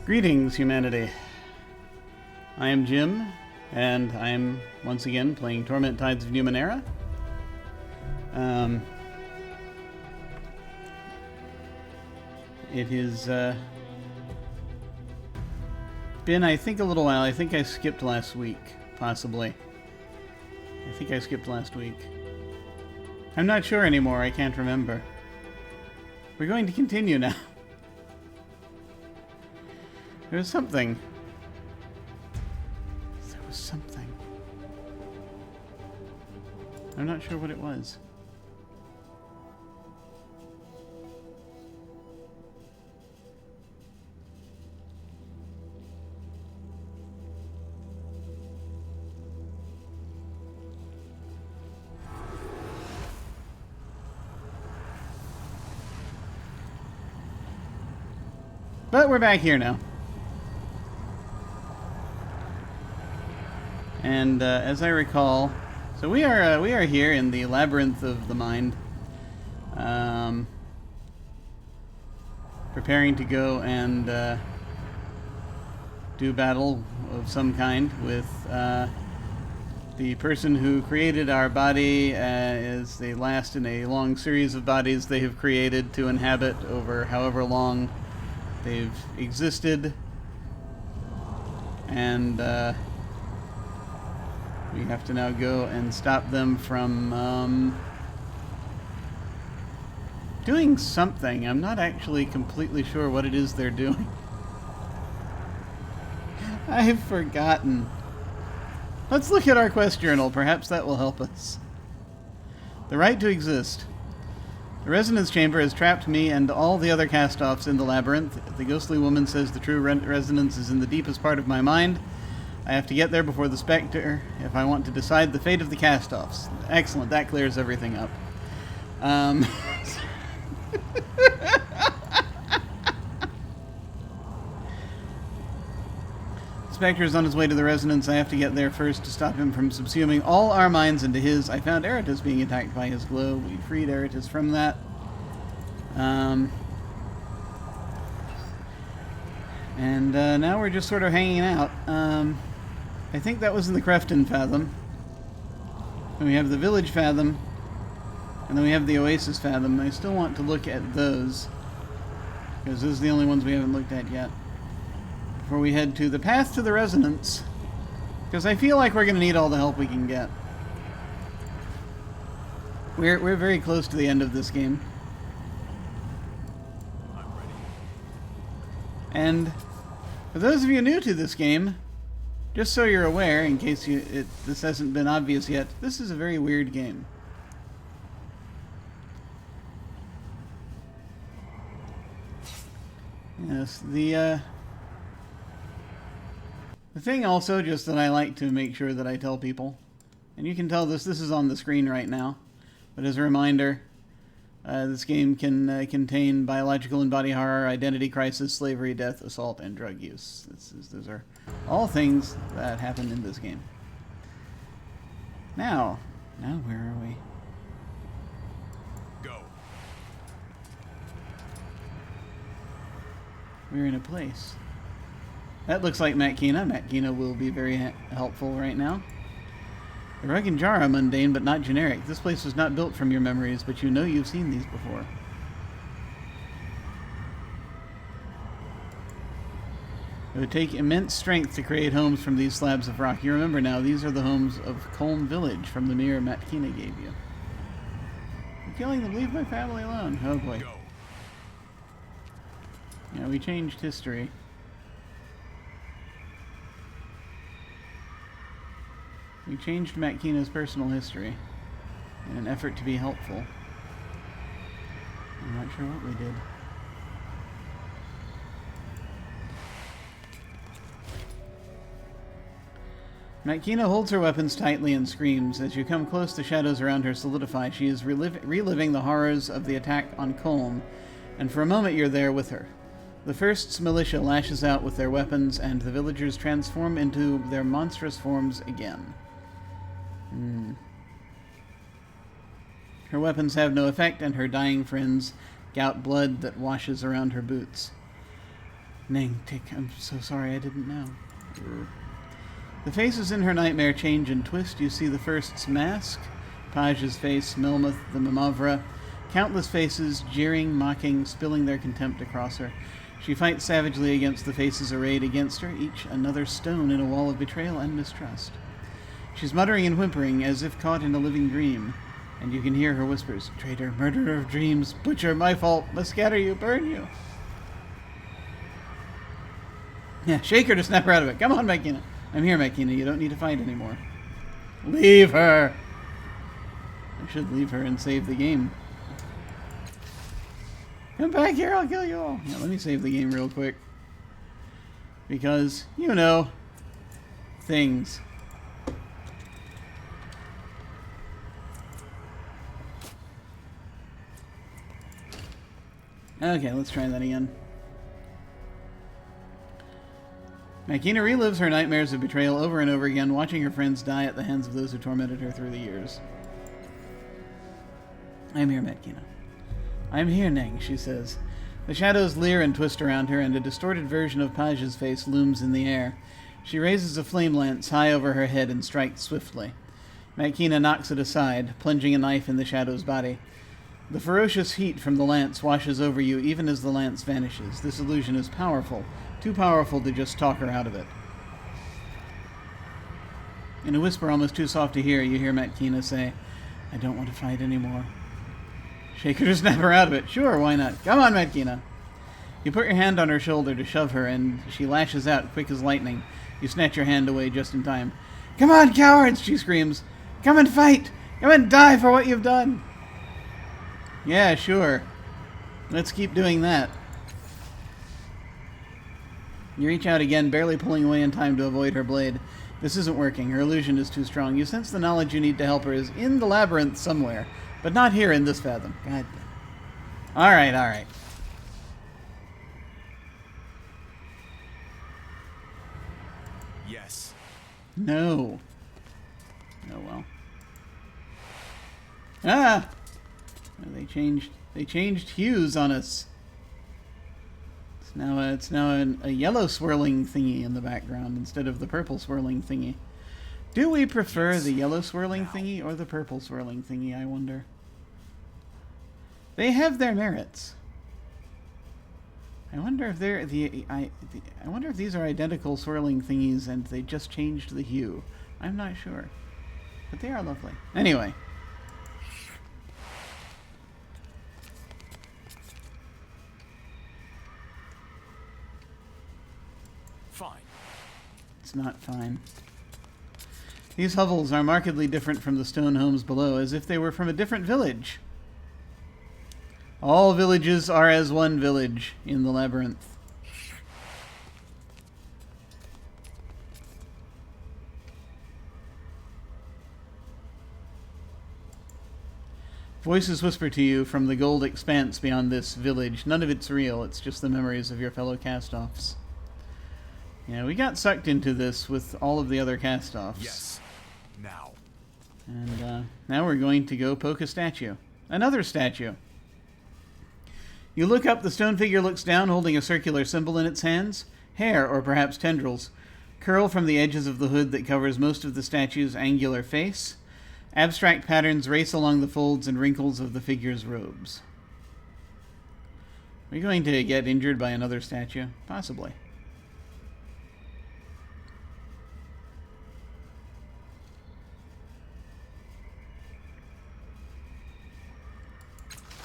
Greetings, humanity. I am Jim, and I am once again playing Torment Tides of Numenera. It has been, I think, a little while. I think I skipped last week, possibly. I think I skipped last week. I'm not sure anymore. I can't remember. We're going to continue now. There was something. There was something. I'm not sure what it was. But we're back here now. And as I recall, so we are here in the Labyrinth of the Mind, preparing to go and do battle of some kind with the person who created our body as the last in a long series of bodies they have created to inhabit over however long they've existed, and we have to now go and stop them from doing something. I'm not actually completely sure what it is they're doing. I've forgotten. Let's look at our quest journal. Perhaps that will help us. The right to exist. The resonance chamber has trapped me and all the other Castoffs in the labyrinth. The ghostly woman says the true resonance is in the deepest part of my mind. I have to get there before the Spectre if I want to decide the fate of the Castoffs. Excellent, that clears everything up. Spectre is on his way to the resonance. I have to get there first to stop him from subsuming all our minds into his. I found Eratus being attacked by his glow. We freed Eratus from that. And now we're just sort of hanging out. I think that was in the Crefton Fathom. And we have the Village Fathom. And then we have the Oasis Fathom. I still want to look at those, because those are the only ones we haven't looked at yet. Before we head to the Path to the Resonance. Because I feel like we're going to need all the help we can get. We're very close to the end of this game. And for those of you new to this game, just so you're aware, in case this hasn't been obvious yet, this is a very weird game. Yes, the thing also, just that I like to make sure that I tell people, and you can tell this is on the screen right now, but as a reminder, this game can contain biological and body horror, identity crisis, slavery, death, assault, and drug use. Those are all things that happen in this game. Now where are we? Go. We're in a place. That looks like Matkina. Matkina will be very helpful right now. The rug and jar are mundane, but not generic. This place was not built from your memories, but you know you've seen these before. It would take immense strength to create homes from these slabs of rock. You remember now, these are the homes of Colm Village from the mirror Matkina gave you. I'm killing them, leave my family alone. Oh boy. Go. Yeah, we changed history. We changed Matkina's personal history in an effort to be helpful. I'm not sure what we did. Matkina holds her weapons tightly and screams. As you come close, the shadows around her solidify. She is reliving the horrors of the attack on Colm, and for a moment you're there with her. The First's militia lashes out with their weapons, and the villagers transform into their monstrous forms again. Her weapons have no effect, and her dying friends gout blood that washes around her boots. Ning, I'm so sorry, I didn't know. The faces in her nightmare change and twist. You see the first's mask, Paj's face, Melmoth, the Mamavra. Countless faces, jeering, mocking, spilling their contempt across her. She fights savagely against the faces arrayed against her, each another stone in a wall of betrayal and mistrust. She's muttering and whimpering as if caught in a living dream, and you can hear her whispers, "Traitor, murderer of dreams, butcher, my fault, must scatter you, burn you." Yeah, shake her to snap her out of it. Come on, Makina. I'm here, Makina. You don't need to fight anymore. Leave her! I should leave her and save the game. Come back here, I'll kill you all. Yeah, let me save the game real quick. Because, you know, things. Okay, let's try that again. Makina relives her nightmares of betrayal over and over again, watching her friends die at the hands of those who tormented her through the years. I'm here, Makina. I'm here, Ning, she says. The shadows leer and twist around her, and a distorted version of Paj's face looms in the air. She raises a flame lance high over her head and strikes swiftly. Makina knocks it aside, plunging a knife in the shadow's body. The ferocious heat from the lance washes over you even as the lance vanishes. This illusion is powerful, too powerful to just talk her out of it. In a whisper almost too soft to hear, you hear Makina say, "I don't want to fight anymore." Shake her to snap her out of it. Sure, why not? Come on, Makina. You put your hand on her shoulder to shove her, and she lashes out, quick as lightning. You snatch your hand away just in time. "Come on, cowards!" she screams. "Come and fight! Come and die for what you've done!" Yeah, sure. Let's keep doing that. You reach out again, barely pulling away in time to avoid her blade. This isn't working. Her illusion is too strong. You sense the knowledge you need to help her is in the labyrinth somewhere, but not here in this fathom. God. All right, all right. Yes. No. Oh well. Ah! Well, they changed hues on us. It's now a yellow swirling thingy in the background instead of the purple swirling thingy. Do we prefer the yellow swirling thingy or the purple swirling thingy, I wonder? They have their merits. I wonder if I wonder if these are identical swirling thingies and they just changed the hue. I'm not sure. But they are lovely. Anyway. Fine. It's not fine. These hovels are markedly different from the stone homes below, as if they were from a different village. All villages are as one village in the labyrinth. Voices whisper to you from the gold expanse beyond this village. None of it's real, it's just the memories of your fellow cast-offs. Yeah, we got sucked into this with all of the other cast-offs. Yes. Now. And now we're going to go poke a statue. Another statue. You look up, the stone figure looks down, holding a circular symbol in its hands. Hair, or perhaps tendrils, curl from the edges of the hood that covers most of the statue's angular face. Abstract patterns race along the folds and wrinkles of the figure's robes. Are we going to get injured by another statue? Possibly.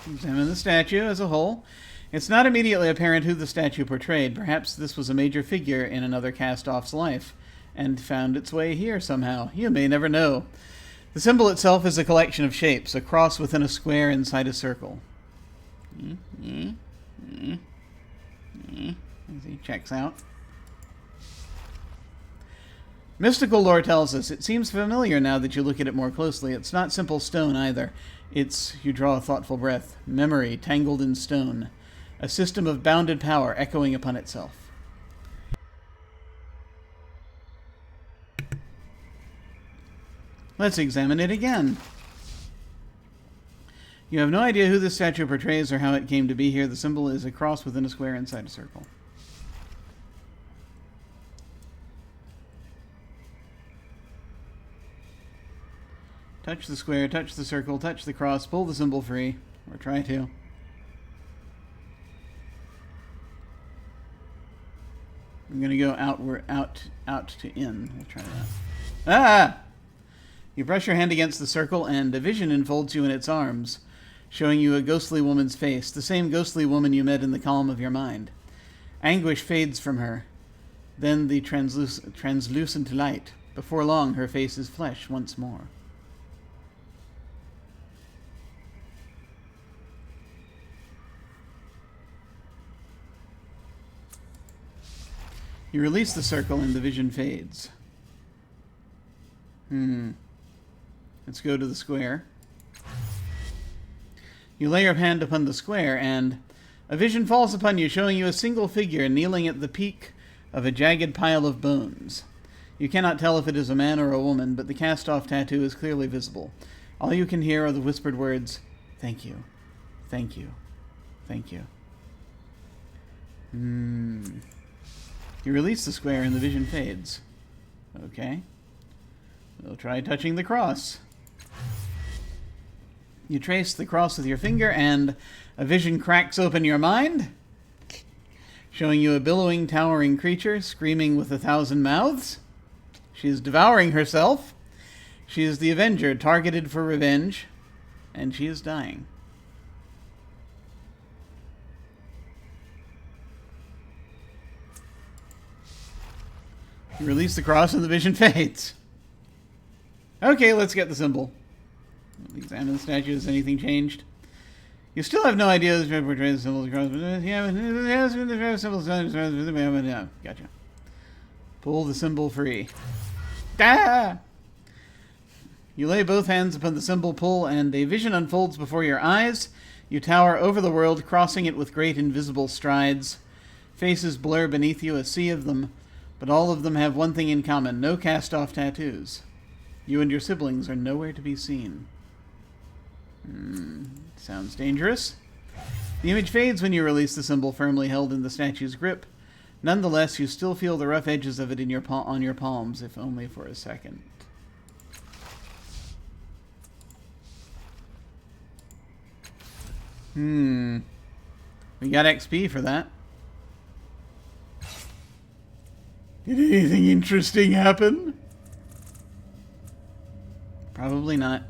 Examine the statue as a whole. It's not immediately apparent who the statue portrayed. Perhaps this was a major figure in another cast-off's life, and found its way here somehow. You may never know. The symbol itself is a collection of shapes, a cross within a square inside a circle. As he checks out. Mystical lore tells us it seems familiar now that you look at it more closely. It's not simple stone either. It's, you draw a thoughtful breath, memory tangled in stone, a system of bounded power echoing upon itself. Let's examine it again. You have no idea who this statue portrays or how it came to be here. The symbol is a cross within a square inside a circle. Touch the square, touch the circle, touch the cross, pull the symbol free. Or try to. I'm going to go outward, out to in. We'll try that. Ah! You brush your hand against the circle, and a vision enfolds you in its arms, showing you a ghostly woman's face, the same ghostly woman you met in the calm of your mind. Anguish fades from her, then the translucent light. Before long, her face is flesh once more. You release the circle and the vision fades. Let's go to the square. You lay your hand upon the square, and a vision falls upon you, showing you a single figure kneeling at the peak of a jagged pile of bones. You cannot tell if it is a man or a woman, but the cast-off tattoo is clearly visible. All you can hear are the whispered words, "Thank you, thank you, thank you." You release the square and the vision fades. Okay. We'll try touching the cross. You trace the cross with your finger, and a vision cracks open your mind, showing you a billowing, towering creature, screaming with 1,000 mouths. She is devouring herself. She is the Avenger, targeted for revenge, and she is dying. You release the cross and the vision fades. Okay, let's get the symbol. Examine the statue. Has anything changed? You still have no idea if it portrays the symbols across. Yeah, gotcha. Pull the symbol free. Ah! You lay both hands upon the symbol, pull, and a vision unfolds before your eyes. You tower over the world, crossing it with great invisible strides. Faces blur beneath you, a sea of them, but all of them have one thing in common: no cast-off tattoos. You and your siblings are nowhere to be seen. Sounds dangerous. The image fades when you release the symbol firmly held in the statue's grip. Nonetheless, you still feel the rough edges of it in your on your palms, if only for a second. We got XP for that. Did anything interesting happen? Probably not.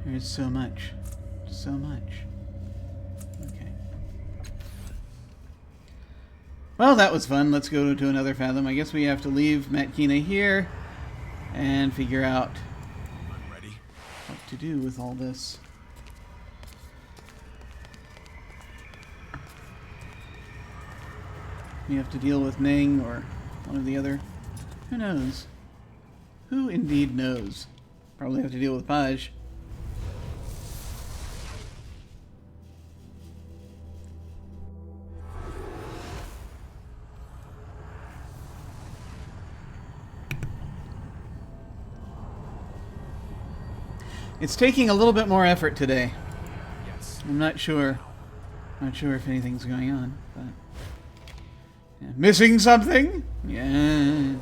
There's so much. So much. Okay. Well, that was fun. Let's go to another fathom. I guess we have to leave Matkina here and figure out what to do with all this. We have to deal with Ning or one of the other. Who knows? Who indeed knows? Probably have to deal with Paj. It's taking a little bit more effort today. Yes. I'm not sure. Not sure if anything's going on, but yeah. Missing something? Yeah.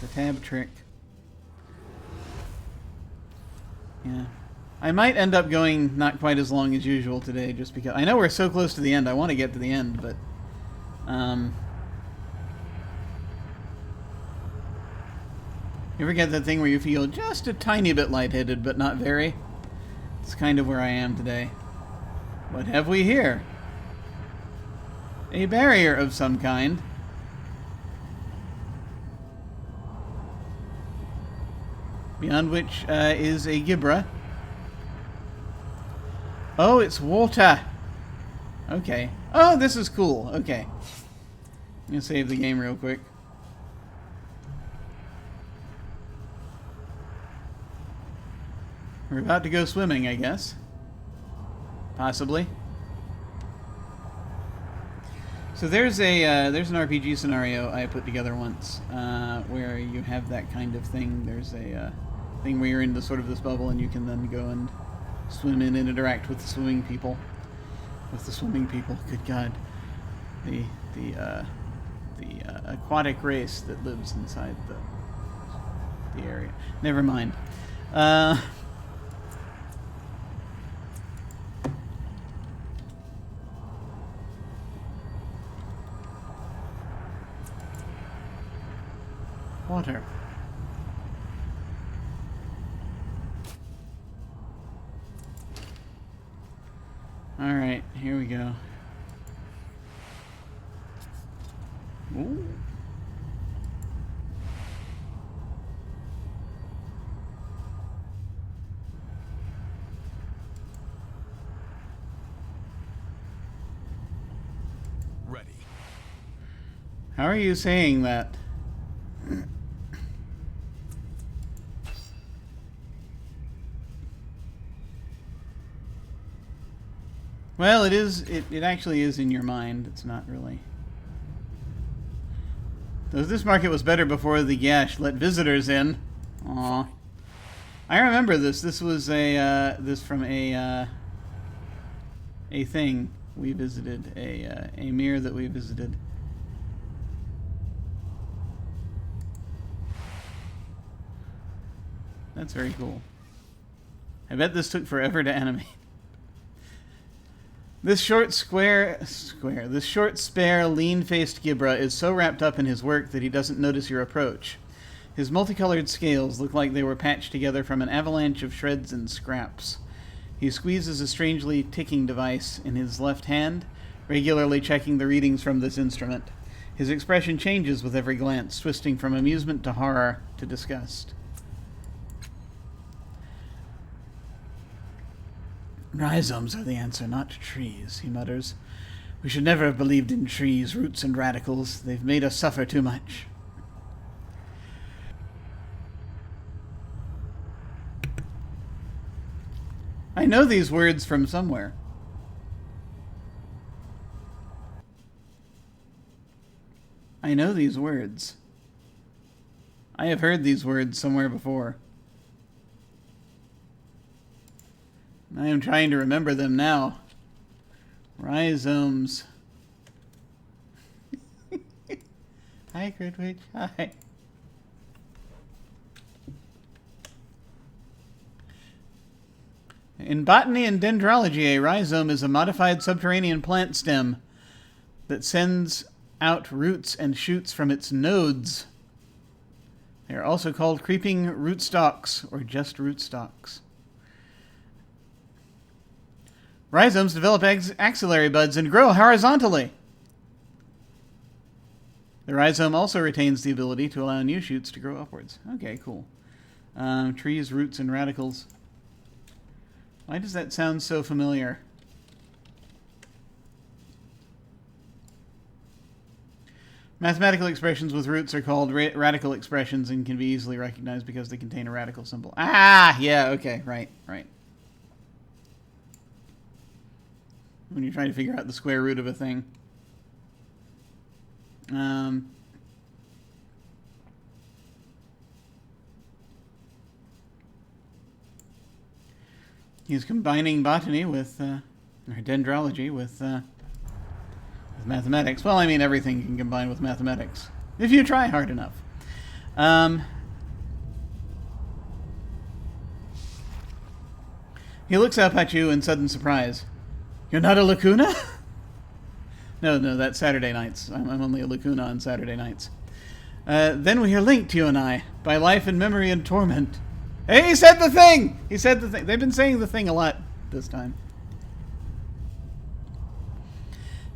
The tab trick. Yeah. I might end up going not quite as long as usual today, just because I know we're so close to the end. I want to get to the end, but you ever get that thing where you feel just a tiny bit lightheaded, but not very? It's kind of where I am today. What have we here? A barrier of some kind. Beyond which is a Ghibra. Oh, it's water. Okay. Oh, this is cool. Okay. I'm going to save the game real quick. We're about to go swimming, I guess. Possibly. So there's an RPG scenario I put together once where you have that kind of thing. There's a thing where you're in the sort of this bubble and you can then go and swim in and interact with the swimming people. with the swimming people. Good God. The aquatic race that lives inside the area. Never mind. Water. Alright, here we go. Ooh. Ready. How are you saying that? Well, it actually is in your mind. It's not really. Though this market was better before the Gash let visitors in. Aw. I remember this. This was this from a thing we visited, a mirror that we visited. That's very cool. I bet this took forever to animate. This short, spare, lean-faced Ghibra is so wrapped up in his work that he doesn't notice your approach. His multicolored scales look like they were patched together from an avalanche of shreds and scraps. He squeezes a strangely ticking device in his left hand, regularly checking the readings from this instrument. His expression changes with every glance, twisting from amusement to horror to disgust. Rhizomes are the answer, not trees, he mutters. We should never have believed in trees, roots, and radicals. They've made us suffer too much. I know these words from somewhere. I know these words. I have heard these words somewhere before. I am trying to remember them now. Rhizomes. Hi, Gridwitch. Hi. In botany and dendrology, a rhizome is a modified subterranean plant stem that sends out roots and shoots from its nodes. They are also called creeping rootstocks or just rootstocks. Rhizomes develop axillary buds and grow horizontally. The rhizome also retains the ability to allow new shoots to grow upwards. Okay, cool. Trees, roots, and radicals. Why does that sound so familiar? Mathematical expressions with roots are called radical expressions and can be easily recognized because they contain a radical symbol. Ah, yeah, okay, right. When you're trying to figure out the square root of a thing. He's combining botany with, or dendrology with mathematics. Well, I mean, everything can combine with mathematics, if you try hard enough. He looks up at you in sudden surprise. You're not a Lacuna? No, that's Saturday nights. I'm only a Lacuna on Saturday nights. Then we are linked, you and I, by life and memory and torment. Hey, he said the thing! He said the thing. They've been saying the thing a lot this time.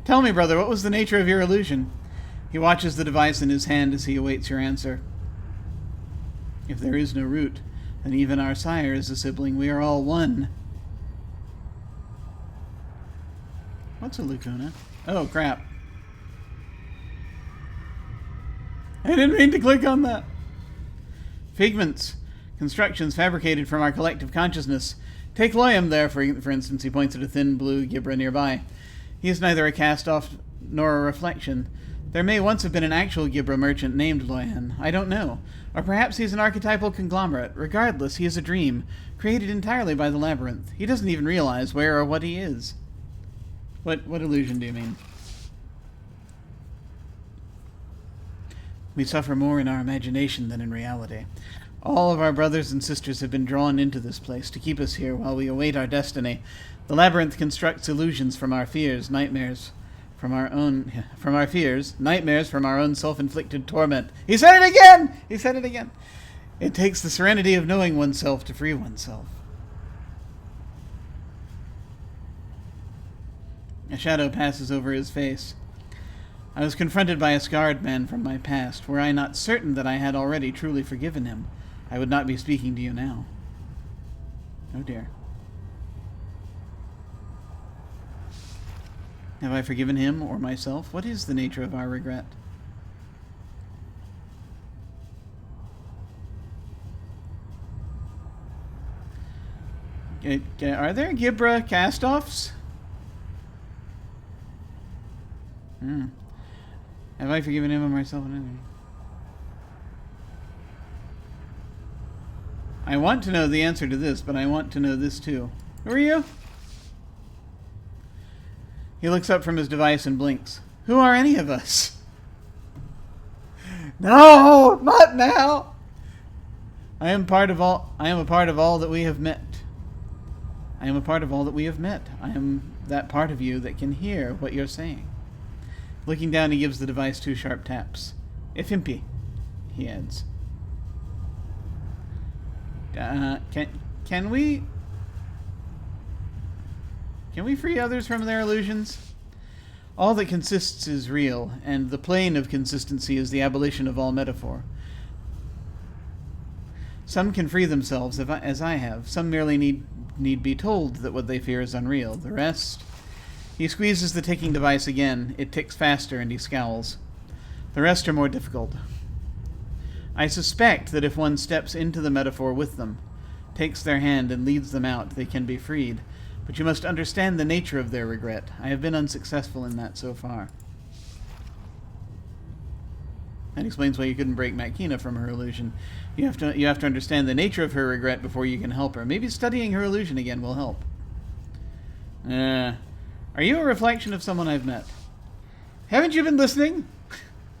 Tell me, brother, what was the nature of your illusion? He watches the device in his hand as he awaits your answer. If there is no root, then even our sire is a sibling. We are all one. What's a Lacuna? Oh, crap. I didn't mean to click on that. Figments. Constructions fabricated from our collective consciousness. Take Loyam there, for instance. He points at a thin blue Ghibra nearby. He is neither a cast-off nor a reflection. There may once have been an actual Ghibra merchant named Loyan. I don't know. Or perhaps he's an archetypal conglomerate. Regardless, he is a dream, created entirely by the Labyrinth. He doesn't even realize where or what he is. What illusion do you mean? We suffer more in our imagination than in reality. All of our brothers and sisters have been drawn into this place to keep us here while we await our destiny. The Labyrinth constructs illusions from our fears, nightmares from our own self-inflicted torment. He said it again! He said it again! It takes the serenity of knowing oneself to free oneself. A shadow passes over his face. I was confronted by a scarred man from my past. Were I not certain that I had already truly forgiven him, I would not be speaking to you now. Oh dear. Have I forgiven him or myself? What is the nature of our regret? Are there Ghibra Castoffs? Have I forgiven him or myself? I want to know the answer to this, but I want to know this too. Who are you? He looks up from his device and blinks. Who are any of us? No, not now. I am a part of all that we have met. I am a part of all that we have met. I am that part of you that can hear what you're saying. Looking down, he gives the device 2 sharp taps. Ifimpi, he adds. Can we free others from their illusions? All that consists is real, and the plane of consistency is the abolition of all metaphor. Some can free themselves, as I have. Some merely need be told that what they fear is unreal. The rest... He squeezes the ticking device again. It ticks faster, and he scowls. The rest are more difficult. I suspect that if one steps into the metaphor with them, takes their hand and leads them out, they can be freed. But you must understand the nature of their regret. I have been unsuccessful in that so far. That explains why you couldn't break Makina from her illusion. You have to understand the nature of her regret before you can help her. Maybe studying her illusion again will help. Are you a reflection of someone I've met? Haven't you been listening?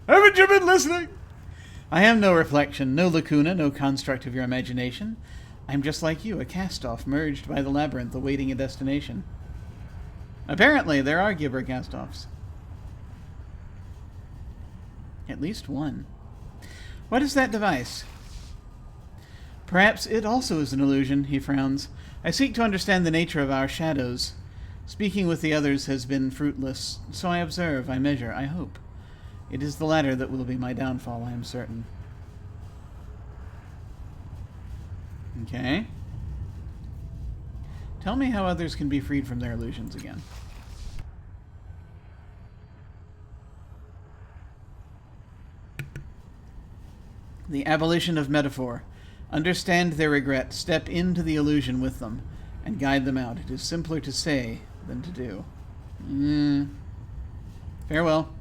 Haven't you been listening? I am no reflection, no lacuna, no construct of your imagination. I am just like you, a cast-off merged by the Labyrinth awaiting a destination. Apparently, there are Ghibra cast-offs. At least one. What is that device? Perhaps it also is an illusion, he frowns. I seek to understand the nature of our shadows. Speaking with the others has been fruitless, so I observe, I measure, I hope. It is the latter that will be my downfall, I am certain. Okay. Tell me how others can be freed from their illusions again. The abolition of metaphor. Understand their regret, step into the illusion with them, and guide them out. It is simpler to say than to do. Farewell.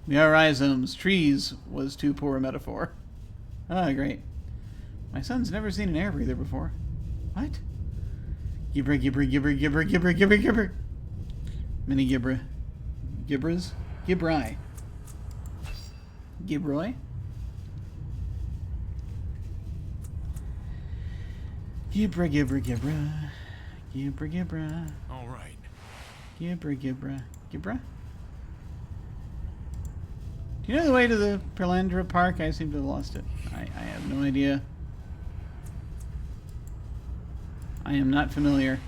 We are rhizomes. Trees was too poor a metaphor. Ah, great. My son's never seen an air breather before. What? Ghibra, Ghibra, Ghibra, Ghibra, Ghibra, Ghibra, Ghibra. Mini Ghibra. Ghibras? Ghibrai. Ghibroy? Ghibra, Ghibra, Ghibra. Ghibra, Ghibra. All right. Ghibra, Ghibra. Ghibra? Do you know the way to the Perlandra Park? I seem to have lost it. I have no idea. I am not familiar.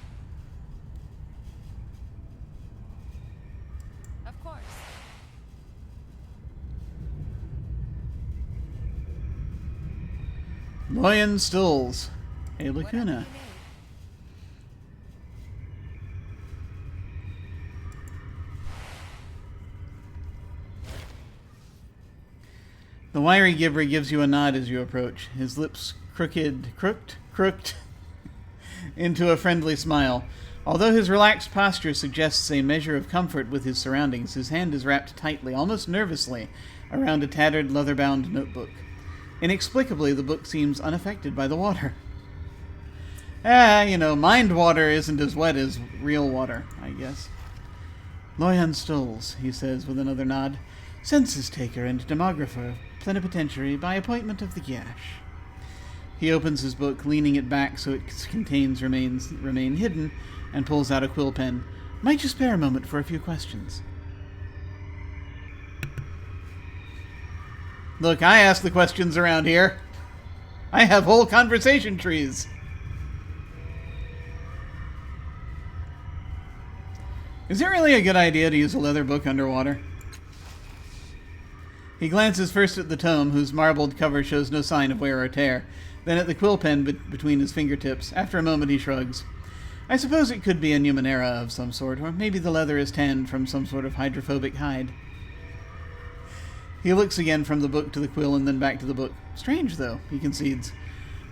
Of course. Loyan Stills. A lacuna. The wiry Ghibra gives you a nod as you approach, his lips crooked into a friendly smile. Although his relaxed posture suggests a measure of comfort with his surroundings, his hand is wrapped tightly, almost nervously, around a tattered, leather-bound notebook. Inexplicably, the book seems unaffected by the water. You know, mind water isn't as wet as real water, I guess. Loyan Stoles, he says with another nod. Census taker and demographer, plenipotentiary by appointment of the Gyash. He opens his book, leaning it back so its contents remain hidden, and pulls out a quill pen. Might you spare a moment for a few questions? Look, I ask the questions around here. I have whole conversation trees. Is it really a good idea to use a leather book underwater? He glances first at the tome, whose marbled cover shows no sign of wear or tear, then at the quill pen between his fingertips. After a moment he shrugs. I suppose it could be a Numenera of some sort, or maybe the leather is tanned from some sort of hydrophobic hide. He looks again from the book to the quill and then back to the book. Strange, though, he concedes.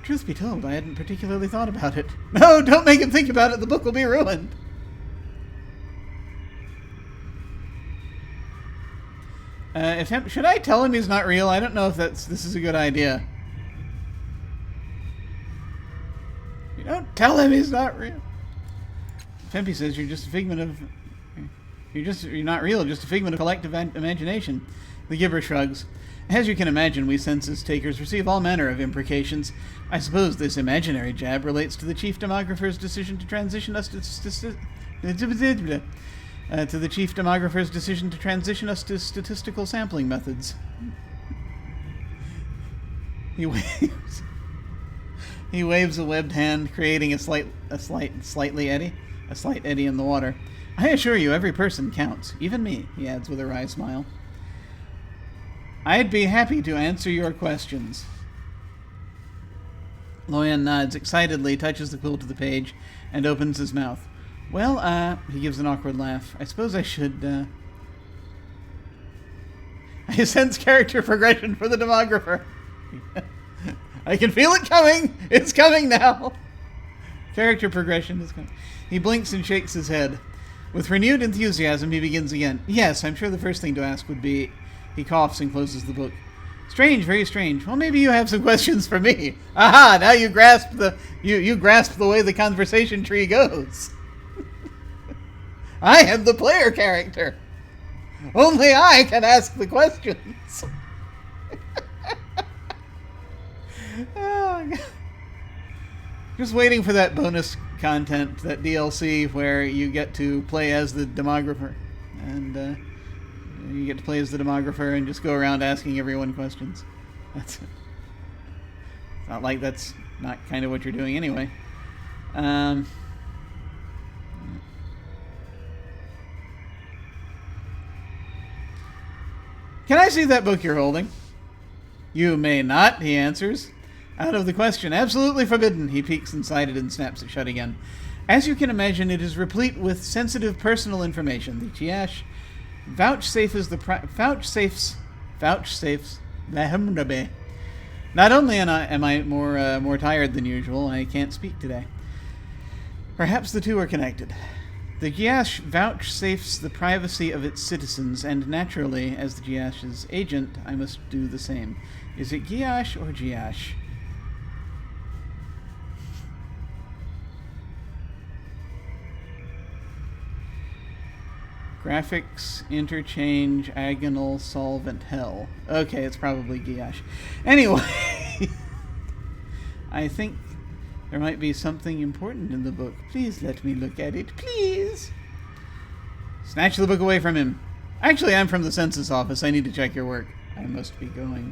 Truth be told, I hadn't particularly thought about it. No, don't make him think about it. The book will be ruined. Should I tell him he's not real? I don't know if this is a good idea. You don't tell him he's not real. Fempy says you're just a figment of... You're not real, just a figment of collective imagination. The Ghibra shrugs. As you can imagine, we census takers receive all manner of imprecations. I suppose this imaginary jab relates to the chief demographer's decision to transition us to statistical sampling methods. He waves a webbed hand, creating a slight eddy in the water. I assure you, every person counts, even me, he adds with a wry smile. I'd be happy to answer your questions. Loyan nods excitedly, touches the quill to the page, and opens his mouth. Well, he gives an awkward laugh. I suppose I should, I sense character progression for the demographer. I can feel it coming! It's coming now! Character progression is coming. He blinks and shakes his head. With renewed enthusiasm, he begins again. Yes, I'm sure the first thing to ask would be... He coughs and closes the book. Strange, very strange. Well, maybe you have some questions for me. Aha! Now you grasp you grasp the way the conversation tree goes. I am the player character. Only I can ask the questions. Oh, God. Just waiting for that bonus content, that DLC where you get to play as the demographer. And you get to play as the demographer and just go around asking everyone questions. That's it. It's not like that's not kind of what you're doing anyway. Can I see that book you're holding? You may not, he answers. Out of the question. Absolutely forbidden. He peeks inside it and snaps it shut again. As you can imagine, it is replete with sensitive personal information. The Gyash vouchsafes Not only am I more tired than usual, I can't speak today. Perhaps the two are connected. The Gyash vouchsafes the privacy of its citizens, and naturally, as the Gyash's agent, I must do the same. Is it Gyash or Gyash? Graphics, interchange, agonal, solvent, hell. Okay, it's probably Gyash. Anyway, I think there might be something important in the book. Please let me look at it, please. Snatch the book away from him. Actually, I'm from the census office. I need to check your work. I must be going.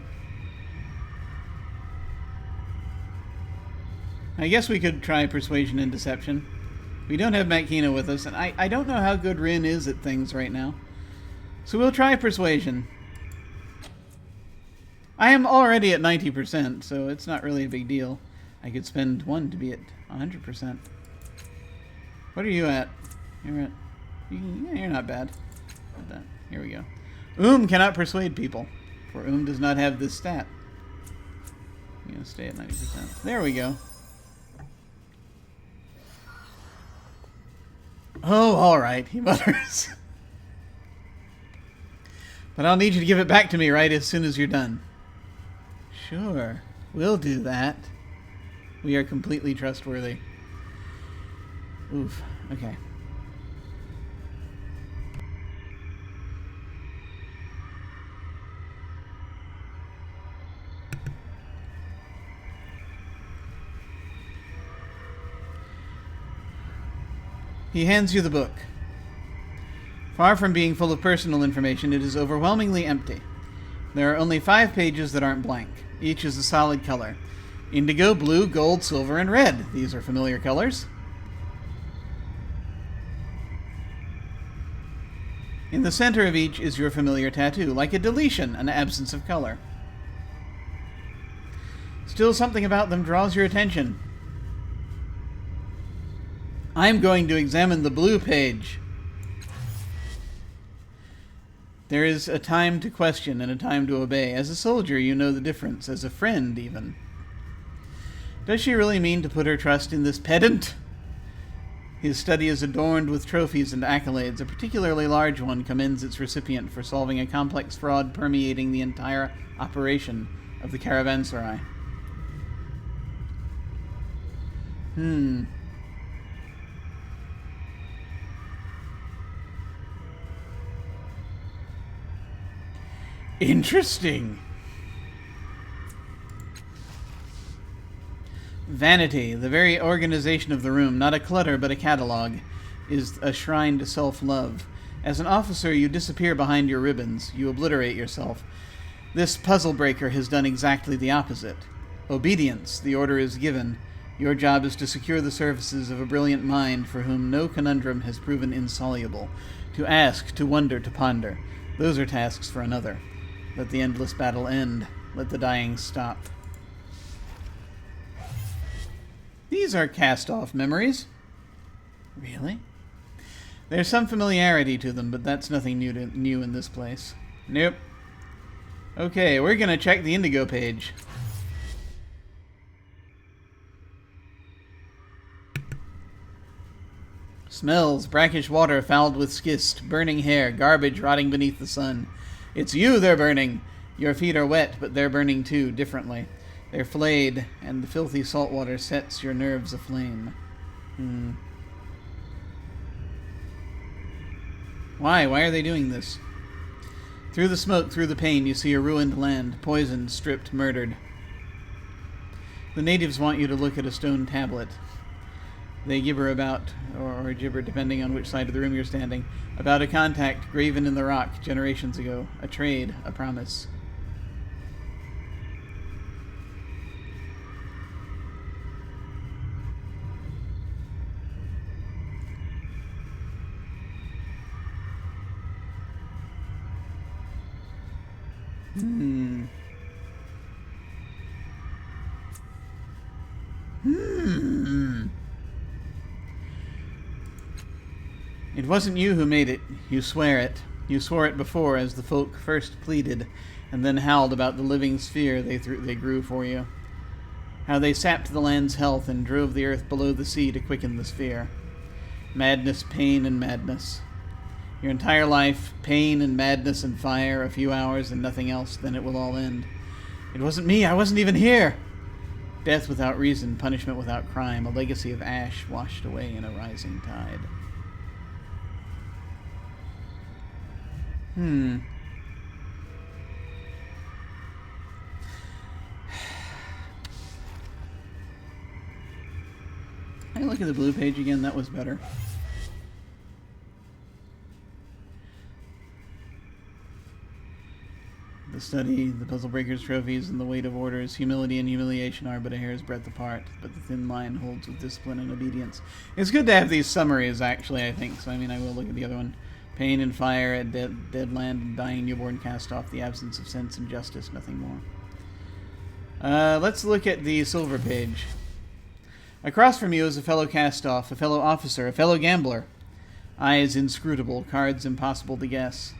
I guess we could try persuasion and deception. We don't have Matkina with us, and I don't know how good Rin is at things right now. So we'll try persuasion. I am already at 90%, so it's not really a big deal. I could spend one to be at 100%. What are you at? You're not bad. Here we go. Cannot persuade people, for does not have this stat. I'm going to stay at 90%. There we go. Oh, alright, he mutters. But I'll need you to give it back to me right as soon as you're done. Sure, we'll do that. We are completely trustworthy. Oof. Okay. He hands you the book. Far from being full of personal information, it is overwhelmingly empty. There are only 5 pages that aren't blank. Each is a solid color. Indigo, blue, gold, silver, and red. These are familiar colors. In the center of each is your familiar tattoo, like a deletion, an absence of color. Still, something about them draws your attention. I'm going to examine the blue page. There is a time to question and a time to obey. As a soldier, you know the difference. As a friend, even. Does she really mean to put her trust in this pedant? His study is adorned with trophies and accolades. A particularly large one commends its recipient for solving a complex fraud permeating the entire operation of the caravanserai. Interesting. Vanity, the very organization of the room, not a clutter but a catalog, is a shrine to self-love. As an officer, you disappear behind your ribbons. You obliterate yourself. This puzzle breaker has done exactly the opposite. Obedience, the order is given. Your job is to secure the services of a brilliant mind for whom no conundrum has proven insoluble. To ask, to wonder, to ponder. Those are tasks for another. Let the endless battle end. Let the dying stop. These are cast-off memories. Really? There's some familiarity to them, but that's nothing new in this place. Nope. Okay, we're gonna check the indigo page. Smells, brackish water fouled with schist, burning hair, garbage rotting beneath the sun. It's you they're burning. Your feet are wet, but they're burning too, differently. They're flayed, and the filthy salt water sets your nerves aflame. Why? Why are they doing this? Through the smoke, through the pain, you see a ruined land, poisoned, stripped, murdered. The natives want you to look at a stone tablet. They gibber about, or gibber depending on which side of the room you're standing, about a contact graven in the rock generations ago, a trade, a promise. It wasn't you who made it. You swear it. You swore it before as the folk first pleaded, and then howled about the living sphere they grew for you. How they sapped the land's health and drove the earth below the sea to quicken the sphere. Madness, pain, and madness. Your entire life, pain and madness and fire, a few hours and nothing else, then it will all end. It wasn't me, I wasn't even here! Death without reason, punishment without crime, a legacy of ash washed away in a rising tide. I look at the blue page again, that was better. The study, the puzzle breakers, trophies, and the weight of orders, humility and humiliation are but a hair's breadth apart, but the thin line holds with discipline and obedience. It's good to have these summaries, actually, I think. So, I mean, I will look at the other one. Pain and fire, a dead land and dying newborn cast off, the absence of sense and justice, nothing more. Let's look at the silver page. Across from you is a fellow cast-off, a fellow officer, a fellow gambler. Eyes inscrutable, cards impossible to guess.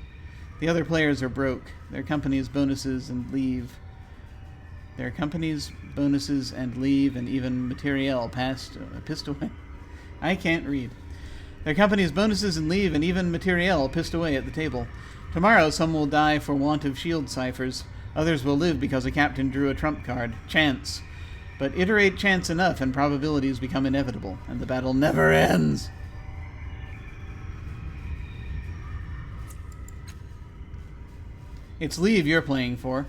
The other players are broke. Their company's bonuses and leave. Their company's bonuses and leave and even materiel pissed away. I can't read. Their company's bonuses and leave and even materiel pissed away at the table. Tomorrow some will die for want of shield ciphers. Others will live because a captain drew a trump card. Chance. But iterate chance enough and probabilities become inevitable, and the battle never ends. It's leave you're playing for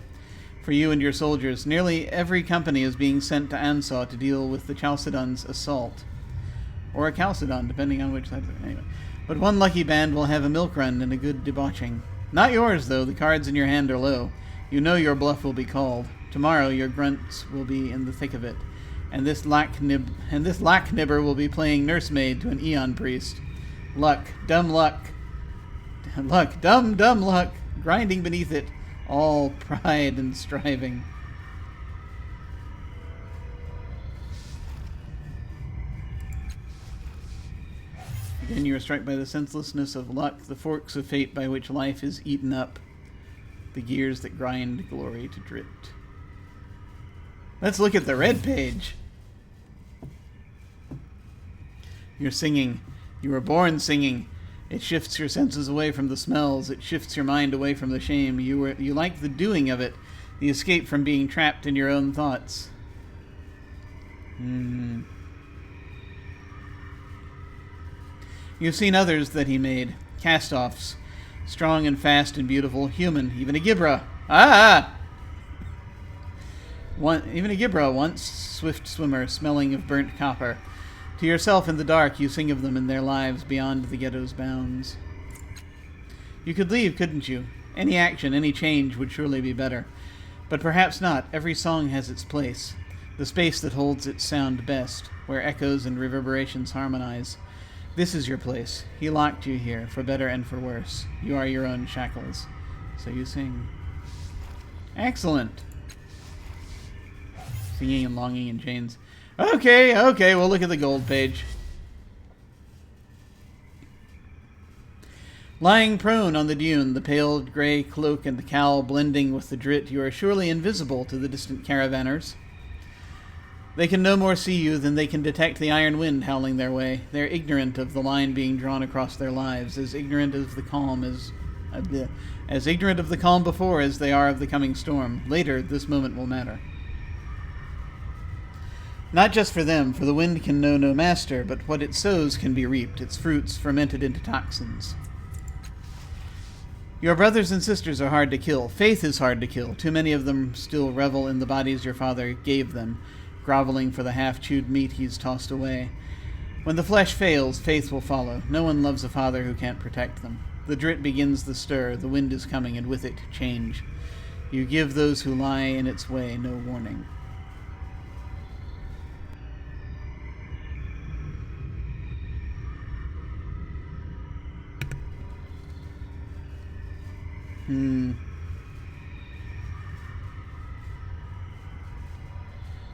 you and your soldiers. Nearly every company is being sent to Ansau to deal with the Chalcedon's assault. Or a Chalcedon, depending on which side. Anyway. But one lucky band will have a milk run and a good debauching. Not yours, though. The cards in your hand are low. You know your bluff will be called. Tomorrow your grunts will be in the thick of it. And this lacknibber will be playing nursemaid to an Eon priest. Luck. Dumb luck. Luck. Dumb luck. Grinding beneath it. All pride and striving. Again, you are struck by the senselessness of luck, the forks of fate by which life is eaten up, the gears that grind glory to drift. Let's look at the red page. You're singing. You were born singing. It shifts your senses away from the smells. It shifts your mind away from the shame. You like the doing of it, the escape from being trapped in your own thoughts. You've seen others that he made. Castoffs. Strong and fast and beautiful. Human. Even a Ghibra. Even a Ghibra once. Swift swimmer, smelling of burnt copper. To yourself in the dark, you sing of them and their lives beyond the ghetto's bounds. You could leave, couldn't you? Any action, any change would surely be better. But perhaps not. Every song has its place. The space that holds its sound best, where echoes and reverberations harmonize. This is your place. He locked you here, for better and for worse. You are your own shackles. So you sing. Excellent. Singing and longing in chains. Okay, we'll look at the gold page. Lying prone on the dune, the pale grey cloak and the cowl blending with the drit, you are surely invisible to the distant caravanners. They can no more see you than they can detect the iron wind howling their way. They're ignorant of the line being drawn across their lives, as ignorant of the calm as ignorant of the calm before as they are of the coming storm. Later, this moment will matter. Not just for them, for the wind can know no master, but what it sows can be reaped, its fruits fermented into toxins. Your brothers and sisters are hard to kill. Faith is hard to kill. Too many of them still revel in the bodies your father gave them, groveling for the half-chewed meat he's tossed away. When the flesh fails, faith will follow. No one loves a father who can't protect them. The drit begins the stir, the wind is coming, and with it, change. You give those who lie in its way no warning.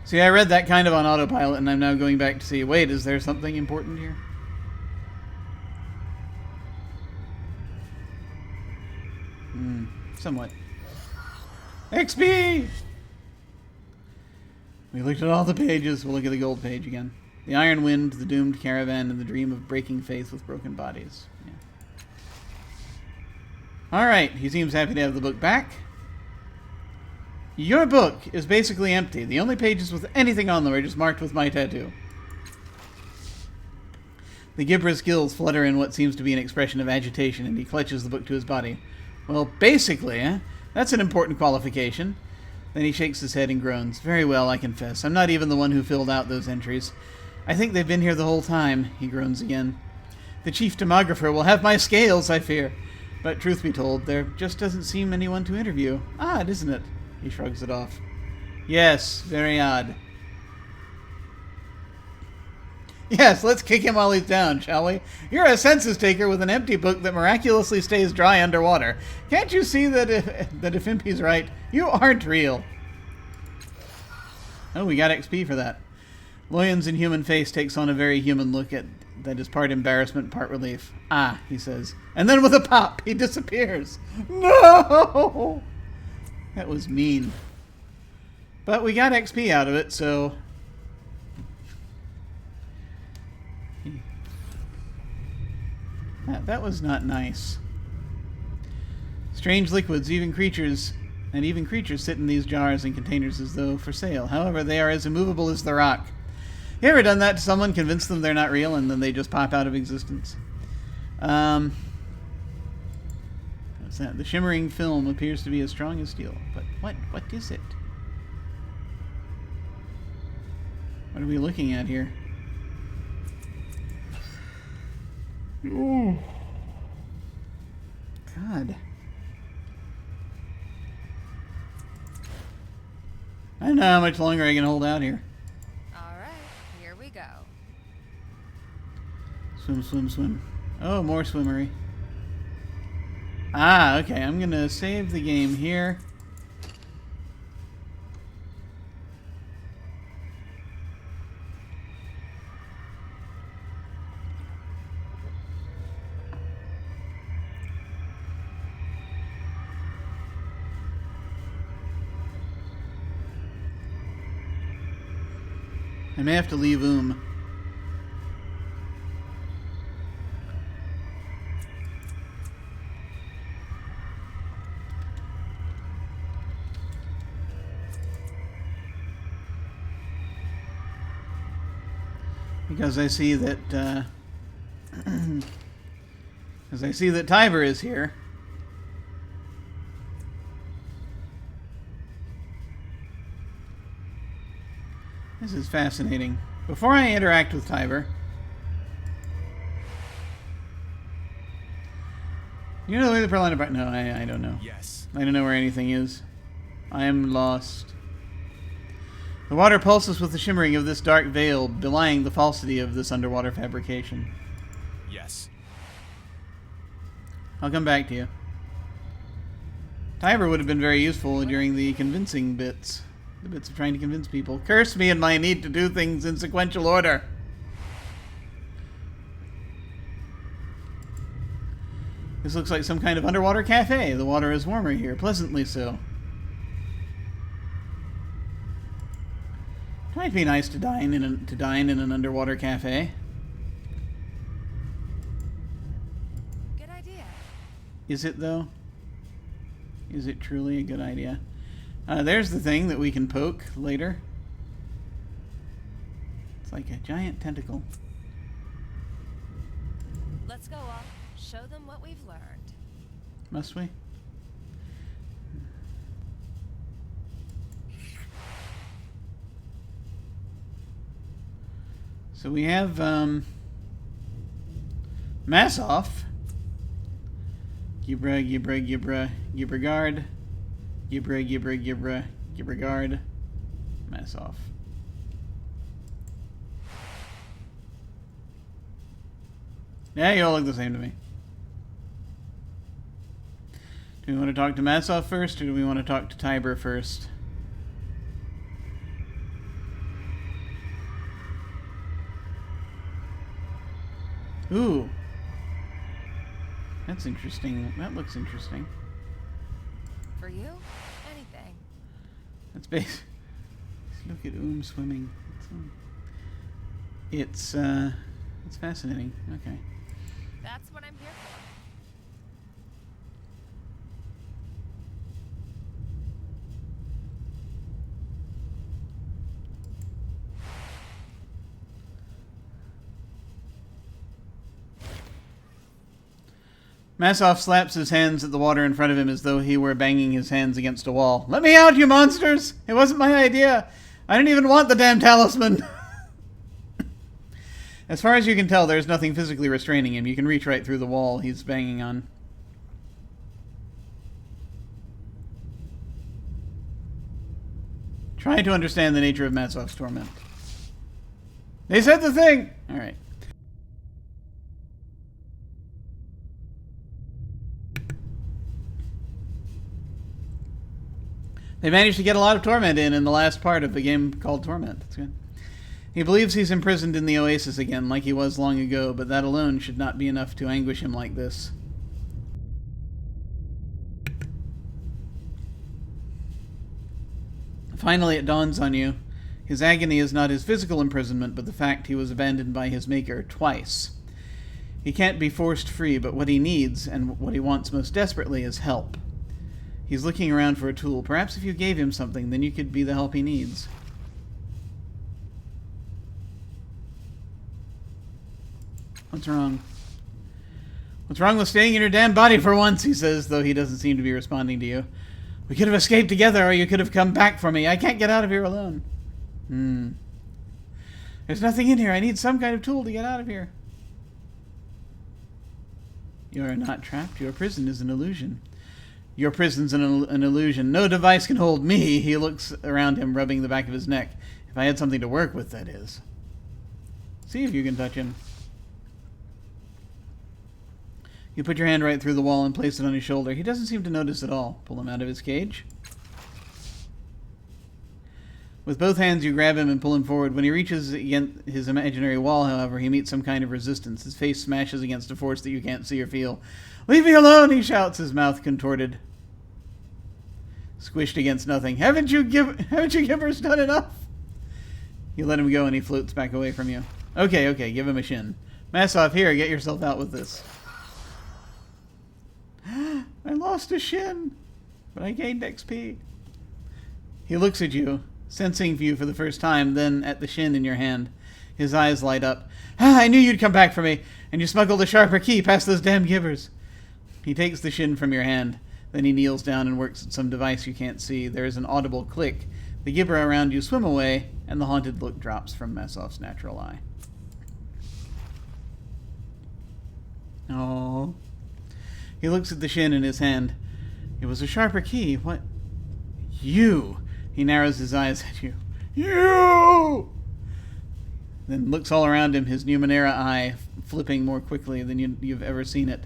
See, I read that kind of on autopilot, and I'm now going back to see, wait, is there something important here? Somewhat. XP! We looked at all the pages, we'll look at the gold page again. The iron wind, the doomed caravan, and the dream of breaking faith with broken bodies. Yeah. Alright, he seems happy to have the book back. Your book is basically empty. The only pages with anything on them are just marked with my tattoo. The Ghibra's gills flutter in what seems to be an expression of agitation, and he clutches the book to his body. Well, basically, that's an important qualification. Then he shakes his head and groans. Very well, I confess. I'm not even the one who filled out those entries. I think they've been here the whole time, he groans again. The chief demographer will have my scales, I fear. But truth be told, there just doesn't seem anyone to interview. Odd, isn't it? He shrugs it off. Yes, very odd. Yes, let's kick him while he's down, shall we? You're a census taker with an empty book that miraculously stays dry underwater. Can't you see that if Impy's right, you aren't real? Oh, we got XP for that. Loyan's inhuman face takes on a very human look that is part embarrassment, part relief. Ah, he says. And then with a pop, he disappears. No! That was mean. But we got XP out of it, so... That was not nice. Strange liquids, even creatures and even creatures sit in these jars and containers as though for sale. However, they are as immovable as the rock. You ever done that to someone, convince them they're not real, and then they just pop out of existence? What's that? The shimmering film appears to be as strong as steel. But what is it? What are we looking at here? Oh. God. I don't know how much longer I can hold out here. Alright, here we go. Swim, swim, swim. Oh, more swimmery. Ah, okay. I'm gonna save the game here. I may have to leave because I see that because I see that Tiber is here. This is fascinating. Before I interact with Tiber, you know where the Perlina part? No, I don't know. Yes. I don't know where anything is. I am lost. The water pulses with the shimmering of this dark veil, belying the falsity of this underwater fabrication. Yes. I'll come back to you. Tiber would have been very useful during the convincing bits. The bits of trying to convince people. Curse me and my need to do things in sequential order. This looks like some kind of underwater cafe. The water is warmer here, pleasantly so. It might be nice to dine in an underwater cafe. Good idea. Is it though? Is it truly a good idea? There's the thing that we can poke later. It's like a giant tentacle. Let's go off. Show them what we've learned. Must we? So we have Massoff. Ghibra guard. Ghibra guard. Massoff. Yeah, you all look the same to me. Do we want to talk to Massoff first, or do we want to talk to Tiber first? Ooh. That's interesting. That looks interesting. For you? Anything. That's base. Look at swimming. It's fascinating. Okay. That's what I'm here for. Massoff slaps his hands at the water in front of him as though he were banging his hands against a wall. Let me out, you monsters! It wasn't my idea. I didn't even want the damn talisman. As far as you can tell, there's nothing physically restraining him. You can reach right through the wall he's banging on. Try to understand the nature of Massoff's torment. They said the thing! Alright. They managed to get a lot of Torment in the last part of the game called Torment. That's good. He believes he's imprisoned in the Oasis again, like he was long ago, but that alone should not be enough to anguish him like this. Finally, it dawns on you. His agony is not his physical imprisonment, but the fact he was abandoned by his maker twice. He can't be forced free, but what he needs, and what he wants most desperately, is help. He's looking around for a tool. Perhaps if you gave him something, then you could be the help he needs. What's wrong? What's wrong with staying in your damn body for once, he says, though he doesn't seem to be responding to you. We could have escaped together, or you could have come back for me. I can't get out of here alone. There's nothing in here. I need some kind of tool to get out of here. You are not trapped. Your prison is an illusion. Your prison's an illusion. No device can hold me. He looks around him, rubbing the back of his neck. If I had something to work with, that is. See if you can touch him. You put your hand right through the wall and place it on his shoulder. He doesn't seem to notice at all. Pull him out of his cage. With both hands, you grab him and pull him forward. When he reaches against his imaginary wall, however, he meets some kind of resistance. His face smashes against a force that you can't see or feel. "Leave me alone!" he shouts, his mouth contorted. Squished against nothing. Haven't you Ghibras done enough? You let him go and he floats back away from you. Okay, give him a shin. Massoff, here, get yourself out with this. I lost a shin, but I gained XP. He looks at you, sensing you for the first time, then at the shin in your hand. His eyes light up. I knew you'd come back for me, and you smuggled a sharper key past those damn Ghibras. He takes the shin from your hand. Then he kneels down and works at some device you can't see. There is an audible click. The Ghibra around you swim away, and the haunted look drops from Massoff's natural eye. Oh. He looks at the shin in his hand. It was a sharper key. What? You! He narrows his eyes at you. You! Then looks all around him, his Numenera eye flipping more quickly than you've ever seen it.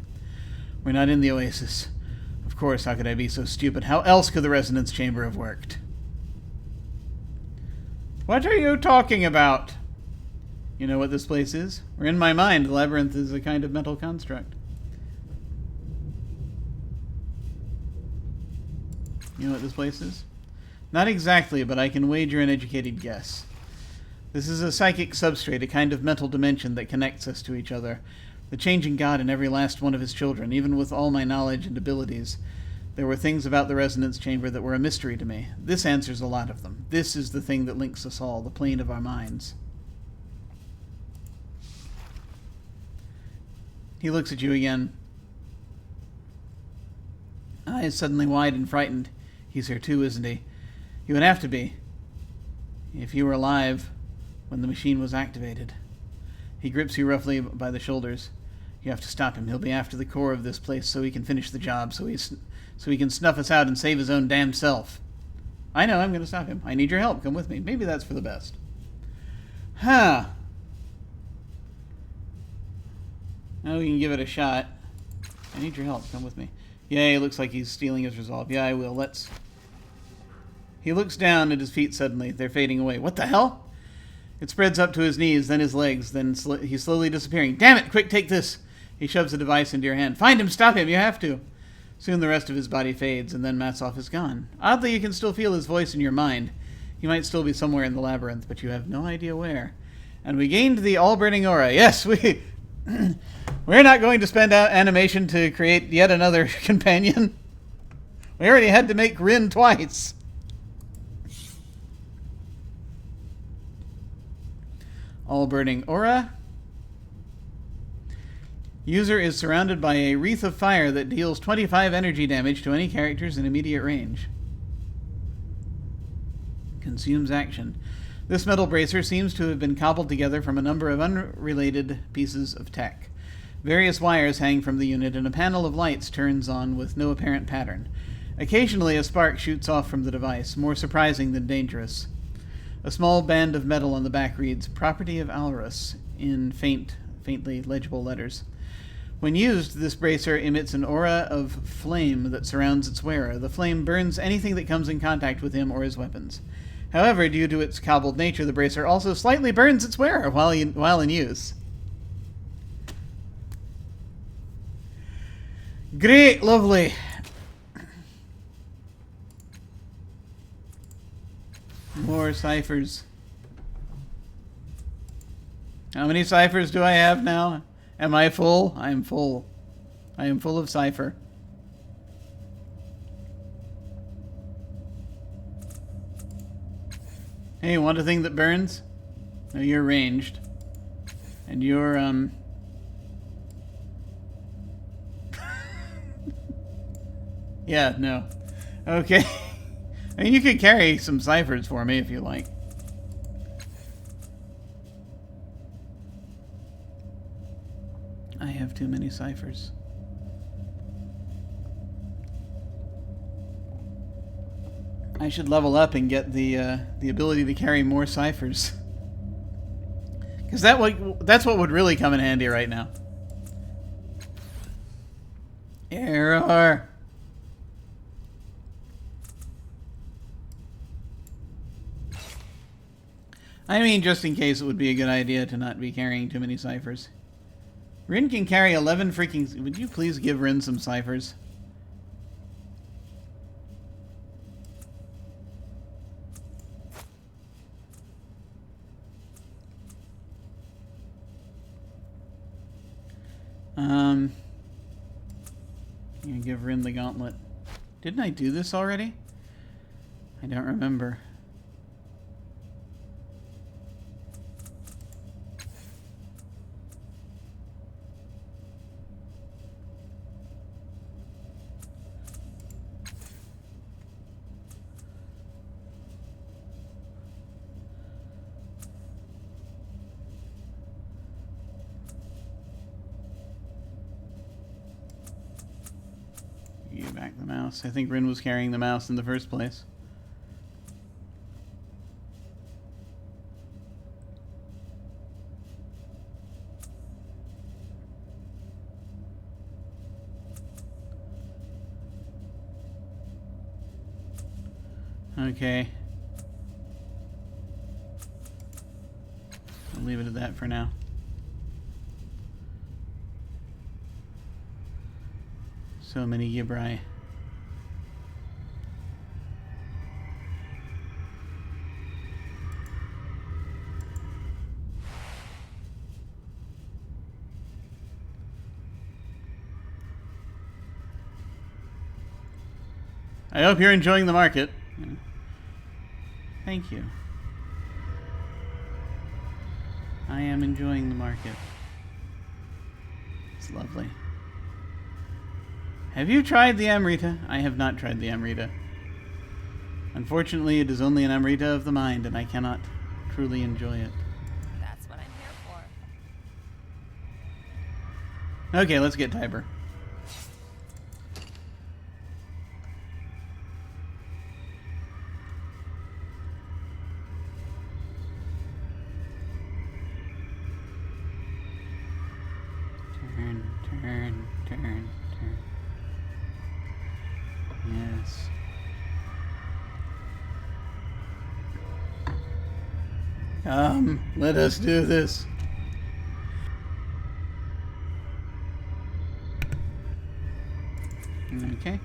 We're not in the Oasis. Of course, how could I be so stupid? How else could the resonance chamber have worked? What are you talking about? You know what this place is? Or in my mind, the Labyrinth is a kind of mental construct. You know what this place is? Not exactly, but I can wager an educated guess. This is a psychic substrate, a kind of mental dimension that connects us to each other. The changing God in every last one of his children, even with all my knowledge and abilities. There were things about the resonance chamber that were a mystery to me. This answers a lot of them. This is the thing that links us all, the plane of our minds. He looks at you again. Eyes suddenly wide and frightened. He's here too, isn't he? He would have to be. If you were alive when the machine was activated. He grips you roughly by the shoulders. You have to stop him. He'll be after the core of this place so he can finish the job, so he can snuff us out and save his own damn self. I know, I'm going to stop him. I need your help. Come with me. Maybe that's for the best. Huh. Now we can give it a shot. I need your help. Come with me. Yay, looks like he's stealing his resolve. Yeah, I will. Let's... He looks down at his feet suddenly. They're fading away. What the hell? It spreads up to his knees, then his legs, then he's slowly disappearing. Damn it! Quick, take this! He shoves the device into your hand. Find him! Stop him! You have to! Soon the rest of his body fades, and then Massoff is gone. Oddly, you can still feel his voice in your mind. He might still be somewhere in the labyrinth, but you have no idea where. And we gained the all-burning aura. Yes, we... We're not going to spend out animation to create yet another companion. We already had to make Rin twice. All-burning aura. User is surrounded by a wreath of fire that deals 25 energy damage to any characters in immediate range. Consumes action. This metal bracer seems to have been cobbled together from a number of unrelated pieces of tech. Various wires hang from the unit, and a panel of lights turns on with no apparent pattern. Occasionally, a spark shoots off from the device, more surprising than dangerous. A small band of metal on the back reads, Property of Alrus, in faintly legible letters. When used, this bracer emits an aura of flame that surrounds its wearer. The flame burns anything that comes in contact with him or his weapons. However, due to its cobbled nature, the bracer also slightly burns its wearer while in use. Great, lovely. More ciphers. How many ciphers do I have now? Am I full? I am full. I am full of cipher. Hey, want a thing that burns? No, you're ranged. And you're, yeah, no. Okay. I mean, you could carry some ciphers for me if you like. I have too many ciphers. I should level up and get the ability to carry more ciphers. Because that's what would really come in handy right now. Error. I mean, just in case, it would be a good idea to not be carrying too many ciphers. Rin can carry 11 freaking... Would you please give Rin some ciphers? I'm gonna give Rin the gauntlet. Didn't I do this already? I don't remember. You back the mouse. I think Rin was carrying the mouse in the first place. Okay. I'll leave it at that for now. So many Ghibra. I hope you're enjoying the market. Thank you. I am enjoying the market. It's lovely. Have you tried the Amrita? I have not tried the Amrita. Unfortunately, it is only an Amrita of the mind, and I cannot truly enjoy it. That's what I'm here for. Okay, let's get Tiber. Turn. Yes. Let us do this. Okay.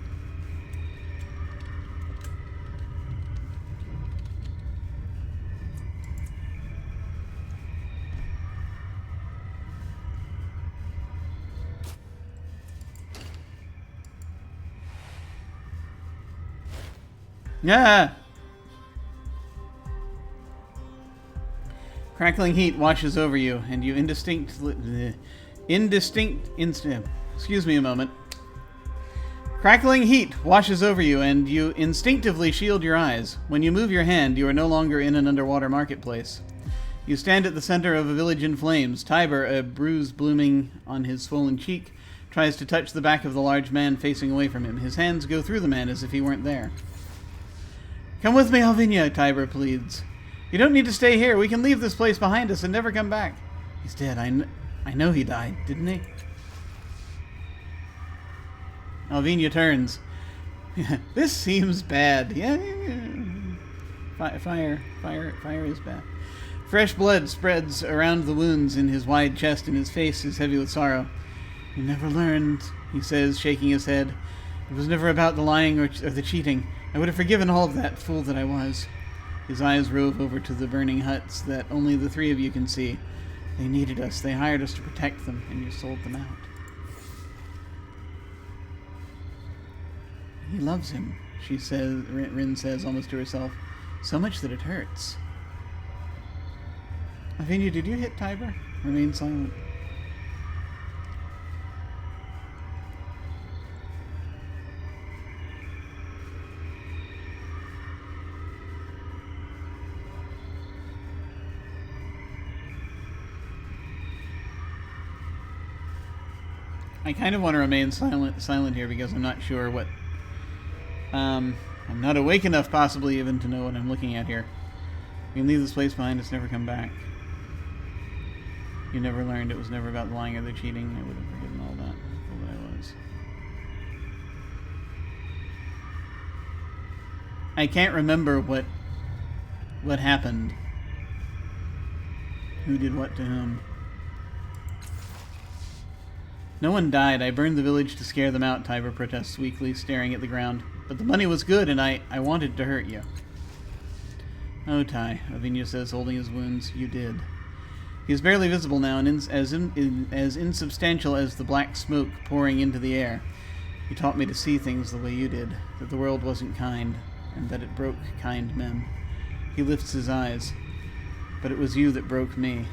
Yeah. Crackling heat washes over you, and you excuse me a moment. Crackling heat washes over you, and you instinctively shield your eyes. When you move your hand, you are no longer in an underwater marketplace. You stand at the center of a village in flames. Tiber, a bruise blooming on his swollen cheek, tries to touch the back of the large man facing away from him. His hands go through the man as if he weren't there. Come with me, Alvinia, Tiber pleads. You don't need to stay here. We can leave this place behind us and never come back. He's dead. I know he died, didn't he? Alvinia turns. This seems bad. Yeah. Fire is bad. Fresh blood spreads around the wounds in his wide chest, and his face is heavy with sorrow. You never learned, he says, shaking his head. It was never about the lying or the cheating. I would have forgiven all of that, fool that I was. His eyes rove over to the burning huts that only the three of you can see. They needed us. They hired us to protect them, and you sold them out. He loves him, she says. Rin says, almost to herself. So much that it hurts. Lavinia, did you hit Tiber? Remain silent. I kind of want to remain silent here because I'm not sure what... I'm not awake enough, possibly, even to know what I'm looking at here. We can leave this place behind us, never come back. You never learned it was never about lying or the cheating. I would have forgiven all that. Fool that I was. I can't remember what happened. Who did what to whom. No one died. I burned the village to scare them out, Tiber protests weakly, staring at the ground. But the money was good, and I wanted to hurt you. Oh, Ty, Avinia says, holding his wounds. You did. He is barely visible now, and as insubstantial as the black smoke pouring into the air. You taught me to see things the way you did, that the world wasn't kind, and that it broke kind men. He lifts his eyes. But it was you that broke me.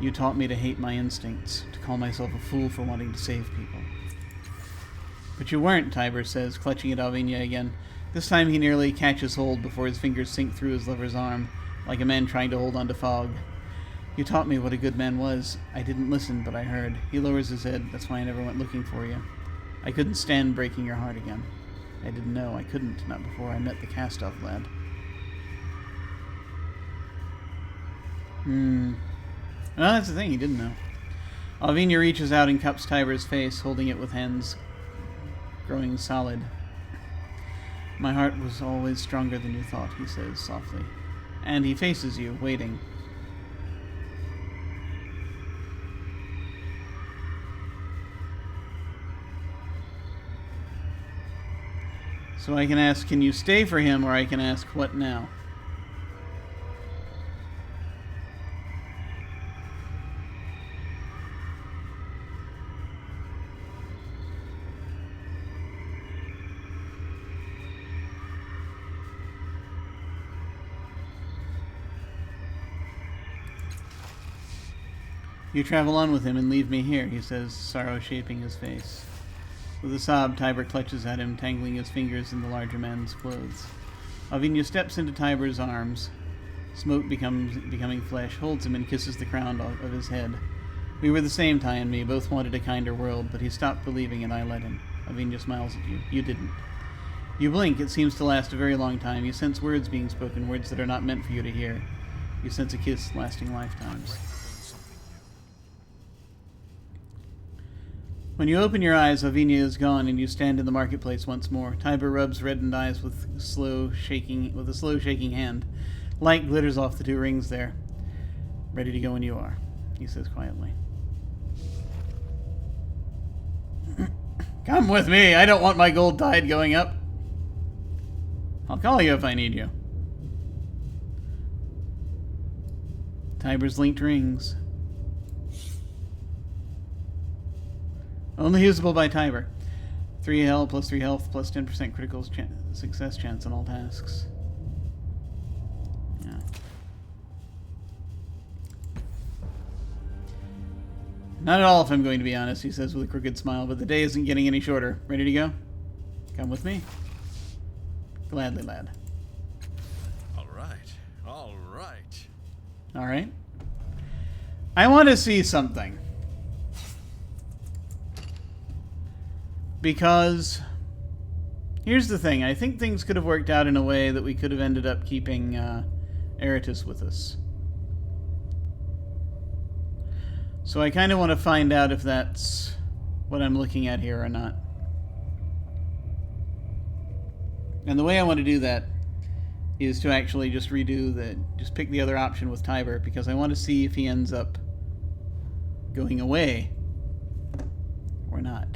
You taught me to hate my instincts, to call myself a fool for wanting to save people. But you weren't, Tiber says, clutching at Alvinia again. This time he nearly catches hold before his fingers sink through his lover's arm, like a man trying to hold on to fog. You taught me what a good man was. I didn't listen, but I heard. He lowers his head. That's why I never went looking for you. I couldn't stand breaking your heart again. I didn't know. I couldn't, not before I met the Castoff lad. Well, that's the thing, he didn't know. Alvinia reaches out and cups Tiber's face, holding it with hands growing solid. My heart was always stronger than you thought, he says softly. And he faces you, waiting. So I can ask, can you stay for him, or I can ask, what now? You travel on with him and leave me here, he says, sorrow shaping his face. With a sob, Tiber clutches at him, tangling his fingers in the larger man's clothes. Alvinia steps into Tiber's arms. Smoke becoming flesh, holds him and kisses the crown of his head. We were the same, Ty and me, both wanted a kinder world, but he stopped believing and I let him. Alvinia smiles at you. You didn't. You blink, it seems to last a very long time. You sense words being spoken, words that are not meant for you to hear. You sense a kiss lasting lifetimes. When you open your eyes, Alvinia is gone, and you stand in the marketplace once more. Tiber rubs reddened eyes with a slow shaking hand. Light glitters off the two rings there. Ready to go when you are, he says quietly. Come with me. I don't want my gold tide going up. I'll call you if I need you. Tiber's linked rings. Only usable by Tiber. 3 health plus 3 health plus 10% critical success chance on all tasks. Yeah. Not at all, if I'm going to be honest, he says with a crooked smile, but the day isn't getting any shorter. Ready to go? Come with me. Gladly, lad. All right. All right. All right. I want to see something. Because here's the thing. I think things could have worked out in a way that we could have ended up keeping Eratus with us. So I kind of want to find out if that's what I'm looking at here or not. And the way I want to do that is to actually just just pick the other option with Tiber, because I want to see if he ends up going away or not.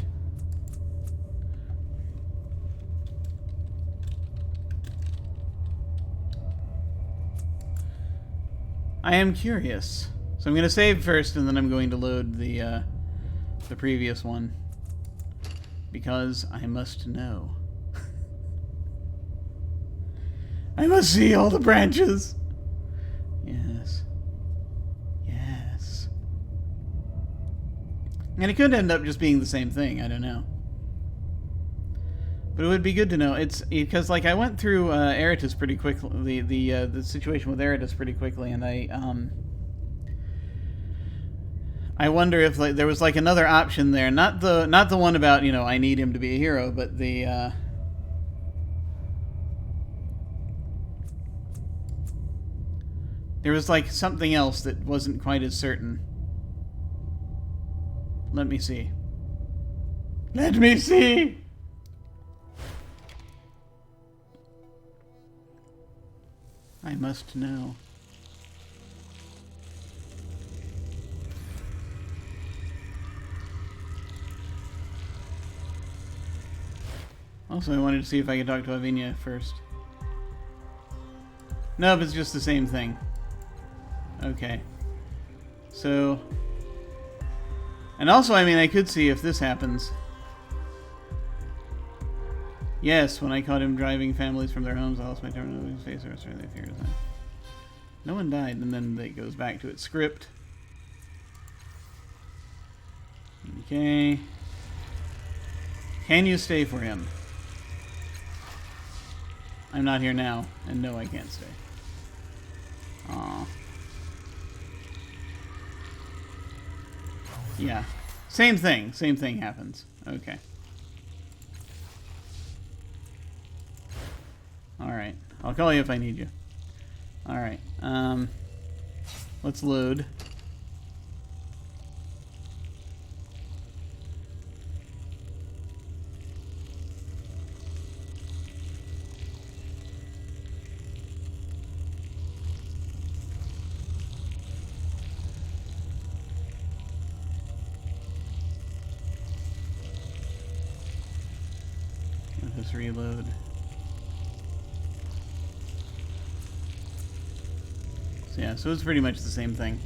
I am curious. So I'm going to save first, and then I'm going to load the previous one. Because I must know. I must see all the branches. Yes. And it could end up just being the same thing. I don't know. But it would be good to know. It's because, like, I went through Eratus pretty quickly, the situation with Eratus pretty quickly, and I wonder if like there was like another option there, not the one about, you know, I need him to be a hero, but the there was like something else that wasn't quite as certain. Let me see. Let me see! I must know. Also, I wanted to see if I could talk to Avinia first. No, but it's just the same thing. Okay. So... And also, I mean, I could see if this happens. Yes, when I caught him driving families from their homes, I lost my terminal in his face. Or they figured that. No one died, and then it goes back to its script. Okay. Can you stay for him? I'm not here now, and no, I can't stay. Aww. Yeah. Same thing. Same thing happens. Okay. Alright. I'll call you if I need you. Alright. Let's load. Let us reload. So yeah, so it's pretty much the same thing.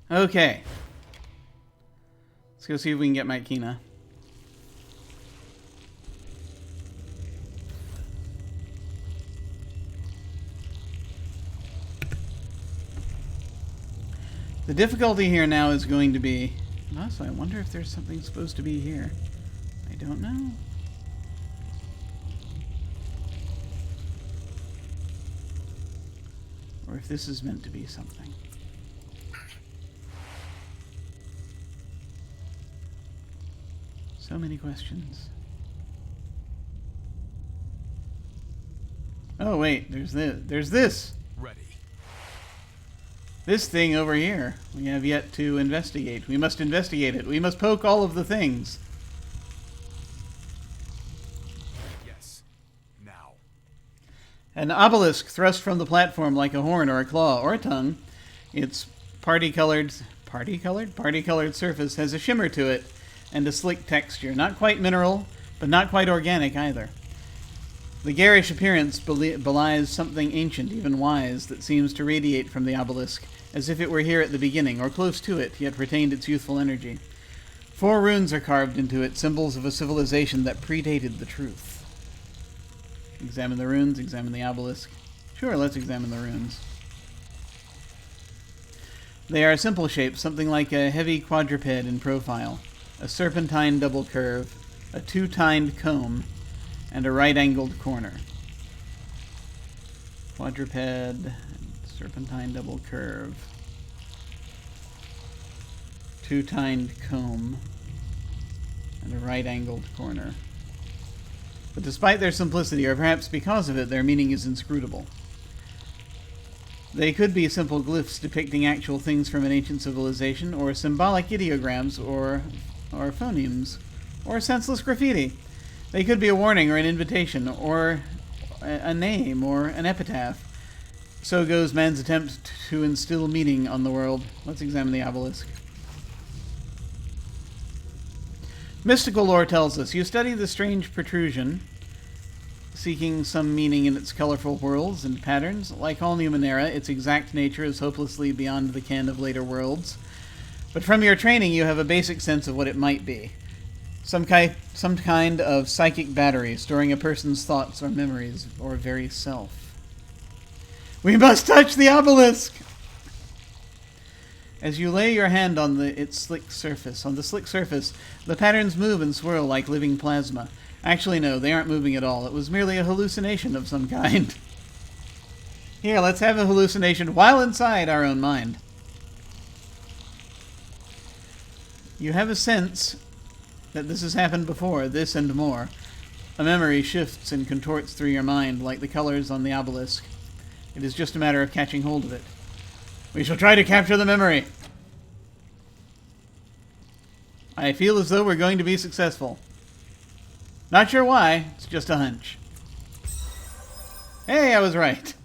Okay. Let's go see if we can get Makina. The difficulty here now is going to be... Also, I wonder if there's something supposed to be here. I don't know. Or if this is meant to be something. So many questions. Oh wait, there's this. There's this! Ready. This thing over here. We have yet to investigate. We must investigate it. We must poke all of the things. Yes. Now. An obelisk thrust from the platform like a horn or a claw or a tongue. Its party-colored surface has a shimmer to it and a slick texture. Not quite mineral, but not quite organic either. The garish appearance belies something ancient, even wise, that seems to radiate from the obelisk, as if it were here at the beginning, or close to it, yet retained its youthful energy. 4 runes are carved into it, symbols of a civilization that predated the truth. Examine the runes, examine the obelisk. Sure, let's examine the runes. They are simple shapes, something like a heavy quadruped in profile, a serpentine double curve, a 2-tined comb, and a right-angled corner. Quadruped, serpentine double curve, 2-tined comb, and a right-angled corner. But despite their simplicity, or perhaps because of it, their meaning is inscrutable. They could be simple glyphs depicting actual things from an ancient civilization, or symbolic ideograms, or phonemes, or senseless graffiti. They could be a warning or an invitation, or a name, or an epitaph. So goes man's attempt to instill meaning on the world. Let's examine the obelisk. Mystical lore tells us, you study the strange protrusion, seeking some meaning in its colorful whirls and patterns. Like all Numenera, its exact nature is hopelessly beyond the ken of later worlds. But from your training, you have a basic sense of what it might be. Some kind of psychic battery storing a person's thoughts or memories or very self. We must touch the obelisk! As you lay your hand on the slick surface, the patterns move and swirl like living plasma. Actually, no, they aren't moving at all. It was merely a hallucination of some kind. Here, let's have a hallucination while inside our own mind. You have a sense that this has happened before, this and more. A memory shifts and contorts through your mind like the colors on the obelisk. It is just a matter of catching hold of it. We shall try to capture the memory. I feel as though we're going to be successful. Not sure why, it's just a hunch. Hey, I was right.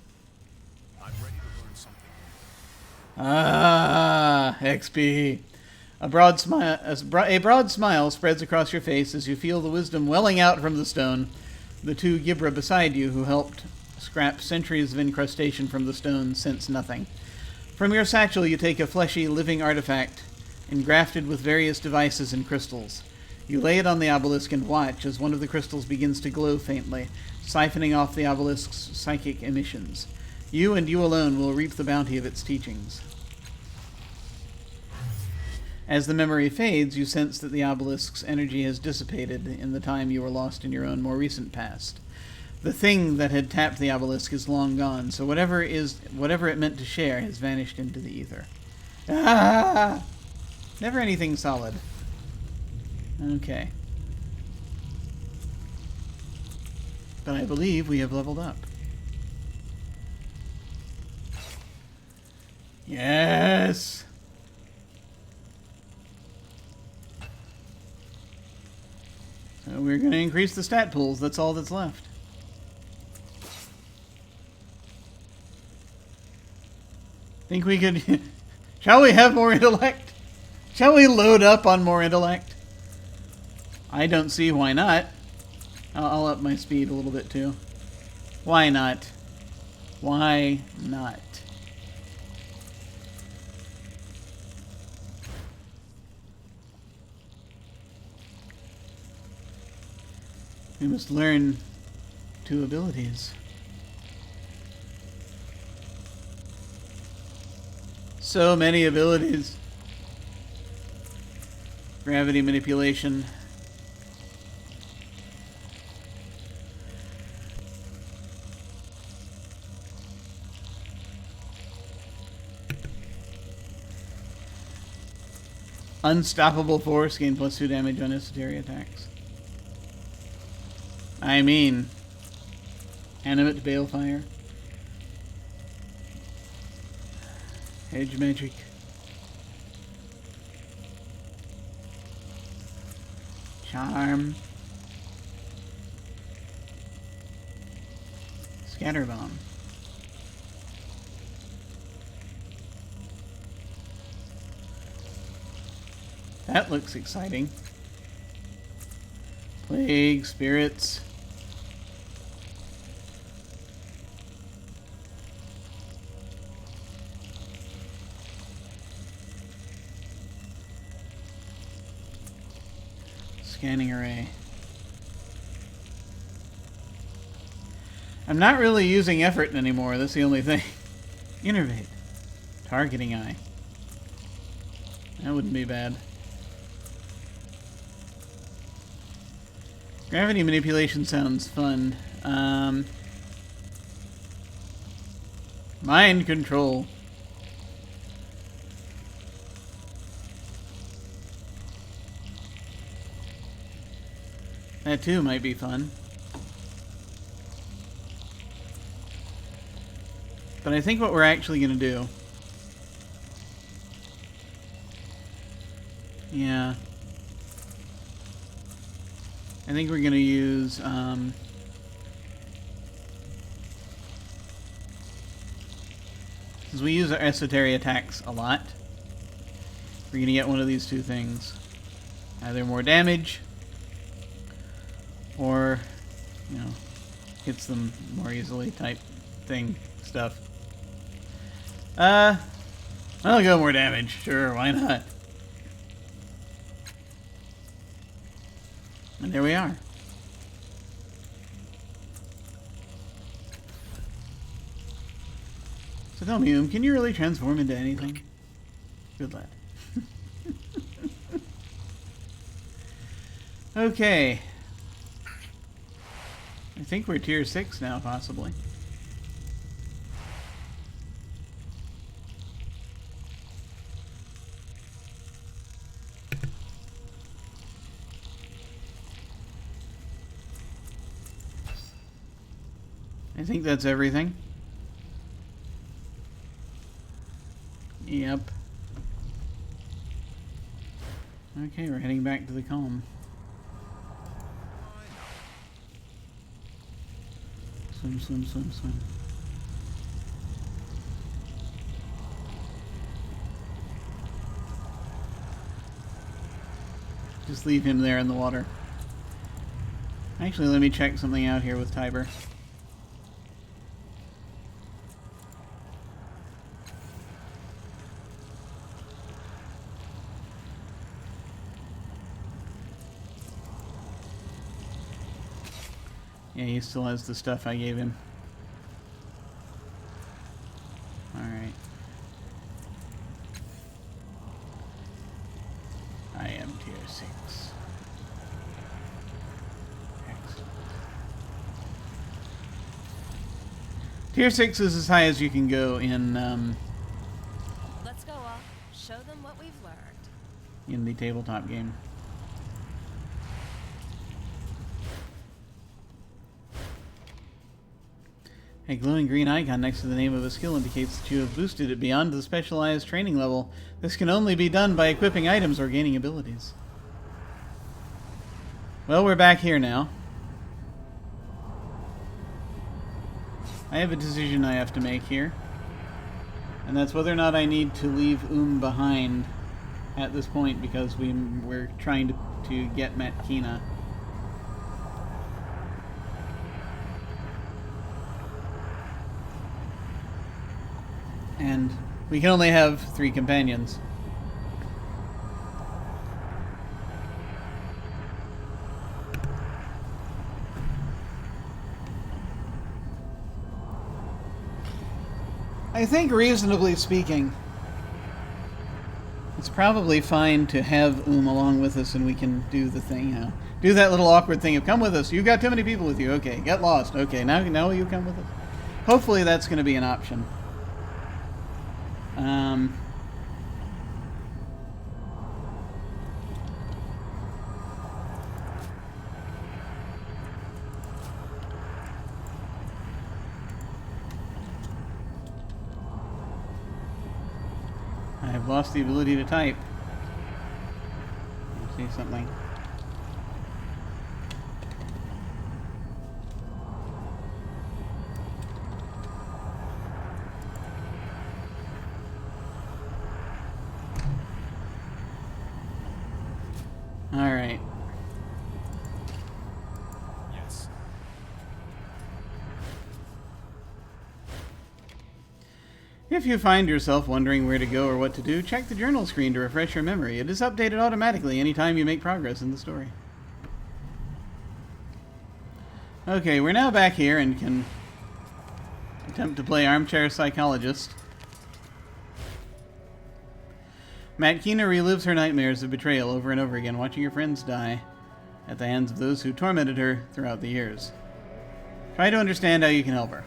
I'm ready to learn something. Ah, XP. A broad smile spreads across your face as you feel the wisdom welling out from the stone. The two Ghibra beside you, who helped scrap centuries of incrustation from the stone, sense nothing. From your satchel you take a fleshy, living artifact, engrafted with various devices and crystals. You lay it on the obelisk and watch as one of the crystals begins to glow faintly, siphoning off the obelisk's psychic emissions. You and you alone will reap the bounty of its teachings. As the memory fades, you sense that the obelisk's energy has dissipated in the time you were lost in your own more recent past. The thing that had tapped the obelisk is long gone, so whatever it meant to share has vanished into the ether. Ah! Never anything solid. Okay. But I believe we have leveled up. Yes! So we're going to increase the stat pools. That's all that's left. Think we could... Shall we have more intellect? Shall we load up on more intellect? I don't see why not. I'll up my speed a little bit too. Why not? Why not? We must learn 2 abilities. So many abilities. Gravity manipulation. Unstoppable force, gain +2 damage on esoteric attacks. I mean, animate balefire. Edge magic. Charm. Scatter bomb. That looks exciting. Plague, spirits. Scanning array. I'm not really using effort anymore, that's the only thing. Innervate. Targeting eye. That wouldn't be bad. Gravity manipulation sounds fun. Mind control. That too might be fun. But I think what we're actually going to do... Yeah. I think we're going to use... since we use our esoteric attacks a lot, we're going to get one of these 2 things. Either more damage... or, you know, hits them more easily type thing stuff. I'll go more damage. Sure, why not? And there we are. So tell me, can you really transform into anything? Good lad. Okay. I think we're tier 6 now, possibly. I think that's everything. Yep. Okay, we're heading back to the calm. Swim, swim, swim, swim. Just leave him there in the water. Actually, let me check something out here with Tiber. Yeah, he still has the stuff I gave him. Alright. I am tier 6. Excellent. Tier 6 is as high as you can go in, Let's go off. Show them what we've learned. in the tabletop game. A glowing green icon next to the name of a skill indicates that you have boosted it beyond the specialized training level. This can only be done by equipping items or gaining abilities. Well, we're back here now. I have a decision I have to make here. And that's whether or not I need to leave behind at this point, because we're trying to get Matkina. And we can only have 3 companions. I think, reasonably speaking, it's probably fine to have along with us, and we can do the thing, you know. Do that little awkward thing of, come with us, you've got too many people with you, okay, get lost, okay, now you come with us. Hopefully that's going to be an option. I have lost the ability to type. Let's see something. Alright. Yes. If you find yourself wondering where to go or what to do, check the journal screen to refresh your memory. It is updated automatically anytime you make progress in the story. Okay, we're now back here and can attempt to play armchair psychologist. Matkina relives her nightmares of betrayal over and over again, watching her friends die at the hands of those who tormented her throughout the years. Try to understand how you can help her.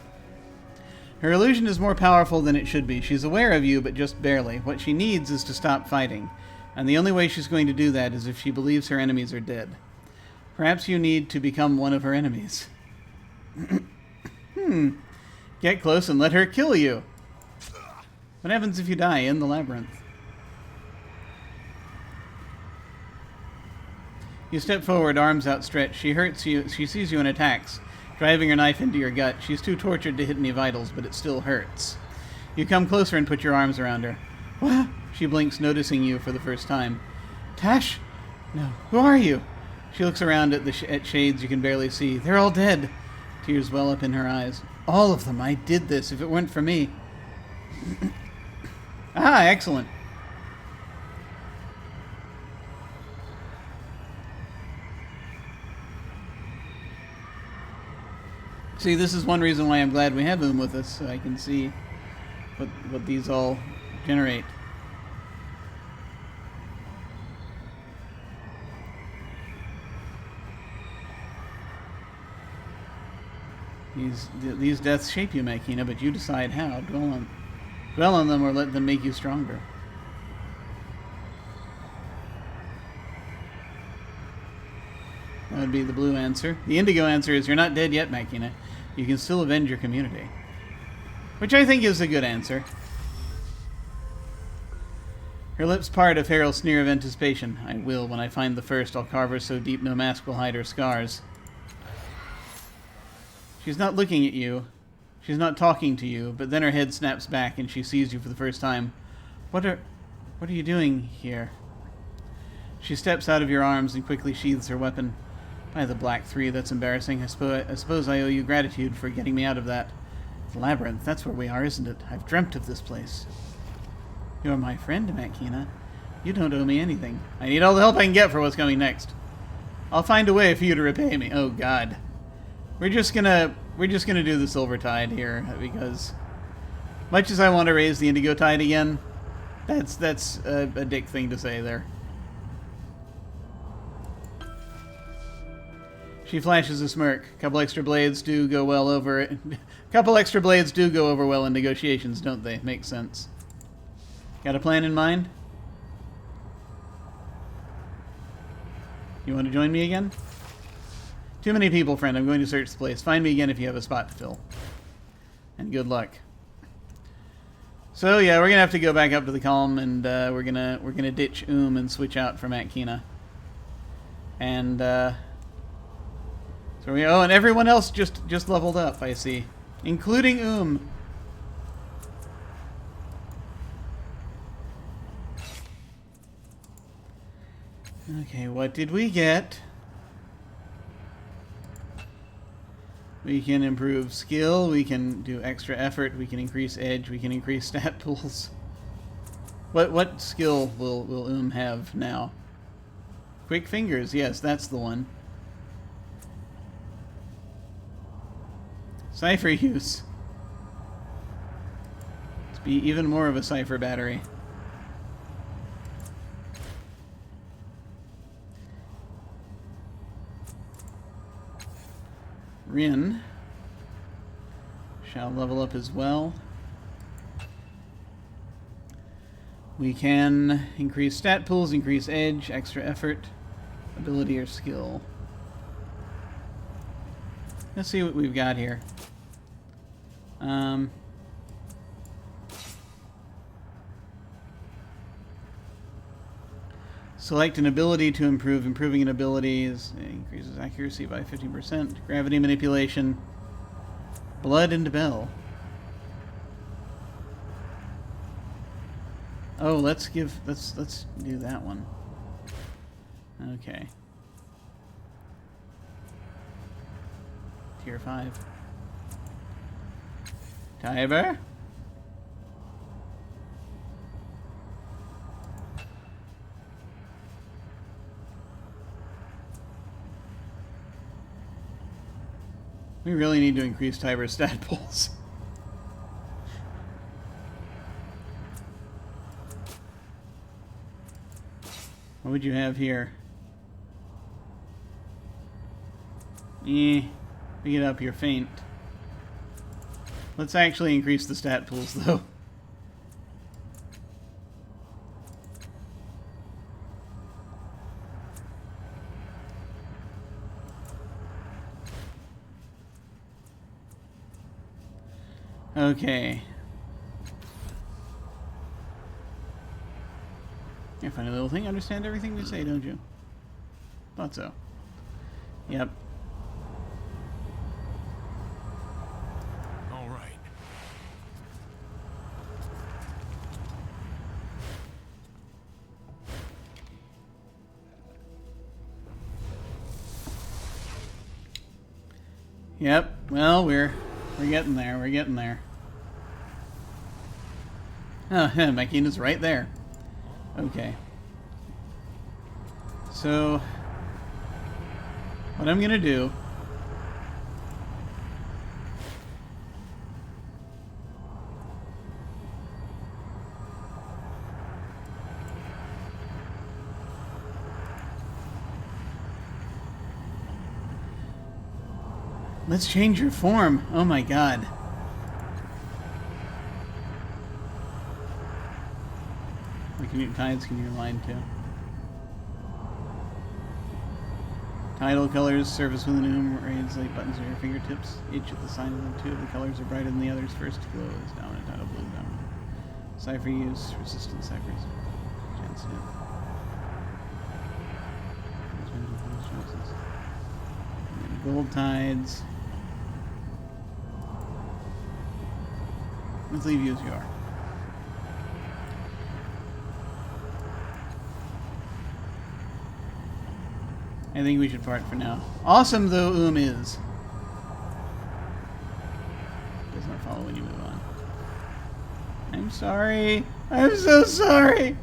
Her illusion is more powerful than it should be. She's aware of you, but just barely. What she needs is to stop fighting, and the only way she's going to do that is if she believes her enemies are dead. Perhaps you need to become one of her enemies. Get close and let her kill you. What happens if you die in the labyrinth? You step forward, arms outstretched. She hurts you. She sees you and attacks, driving her knife into your gut. She's too tortured to hit any vitals, but it still hurts. You come closer and put your arms around her. What? She blinks, noticing you for the first time. Tash? No. Who are you? She looks around at the shades you can barely see. They're all dead. Tears well up in her eyes. All of them. I did this. If it weren't for me. Ah, excellent. See, this is one reason why I'm glad we have him with us, so I can see what these all generate. These deaths shape you, Makina, but you decide how. Dwell on them or let them make you stronger. That would be the blue answer. The indigo answer is you're not dead yet, Makina. You can still avenge your community. Which I think is a good answer. Her lips part a feral sneer of anticipation. I will. When I find the first, I'll carve her so deep no mask will hide her scars. She's not looking at you. She's not talking to you, but then her head snaps back and she sees you for the first time. What are you doing here? She steps out of your arms and quickly sheathes her weapon. By the Black Three, that's embarrassing. I suppose I owe you gratitude for getting me out of that. The Labyrinth, that's where we are, isn't it? I've dreamt of this place. You're my friend, Makina. You don't owe me anything. I need all the help I can get for what's coming next. I'll find a way for you to repay me. Oh, God. We're just gonna do the Silver Tide here, because much as I want to raise the Indigo Tide again, that's a dick thing to say there. She flashes a smirk. Couple extra blades do go well over well in negotiations, don't they? Makes sense. Got a plan in mind? You want to join me again? Too many people, friend. I'm going to search the place. Find me again if you have a spot to fill. And good luck. So yeah, we're gonna have to go back up to the column, and we're gonna ditch and switch out for Makina. And so and everyone else just leveled up, I see, including Okay, what did we get? We can improve skill, we can do extra effort, we can increase edge, we can increase stat pools. What skill will have now? Quick fingers, yes, that's the one. Cipher use. Let's be even more of a cipher battery. Rin shall level up as well. We can increase stat pools, increase edge, extra effort, ability, or skill. Let's see what we've got here. Select an ability to improve. Improving an ability increases accuracy by 15%. Gravity manipulation. Blood and bell. Oh, let's do that one. Okay. Tier 5. Tiber. We really need to increase Tiber's stat pools. What would you have here? Pick it up, you're faint. Let's actually increase the stat pools, though. Okay. You funny little thing. Understand everything we say, don't you? Thought so. Yep. All right. Yep. Well, we're getting there. We're getting there. Oh, Makina's right there. Okay. So, what I'm gonna do Let's change your form. Oh my god. Like your tides can you align to? Tidal colors, surface with the new rays like buttons on your fingertips. Each of the sign of them. Two of the colors are brighter than the others. First glow is dominant, tidal blue dominant. Cipher use, resistant ciphers. Chance to hit. And gold tides. Let's leave you as you are. I think we should part for now. Awesome though is. Does not follow when you move on. I'm sorry. I'm so sorry.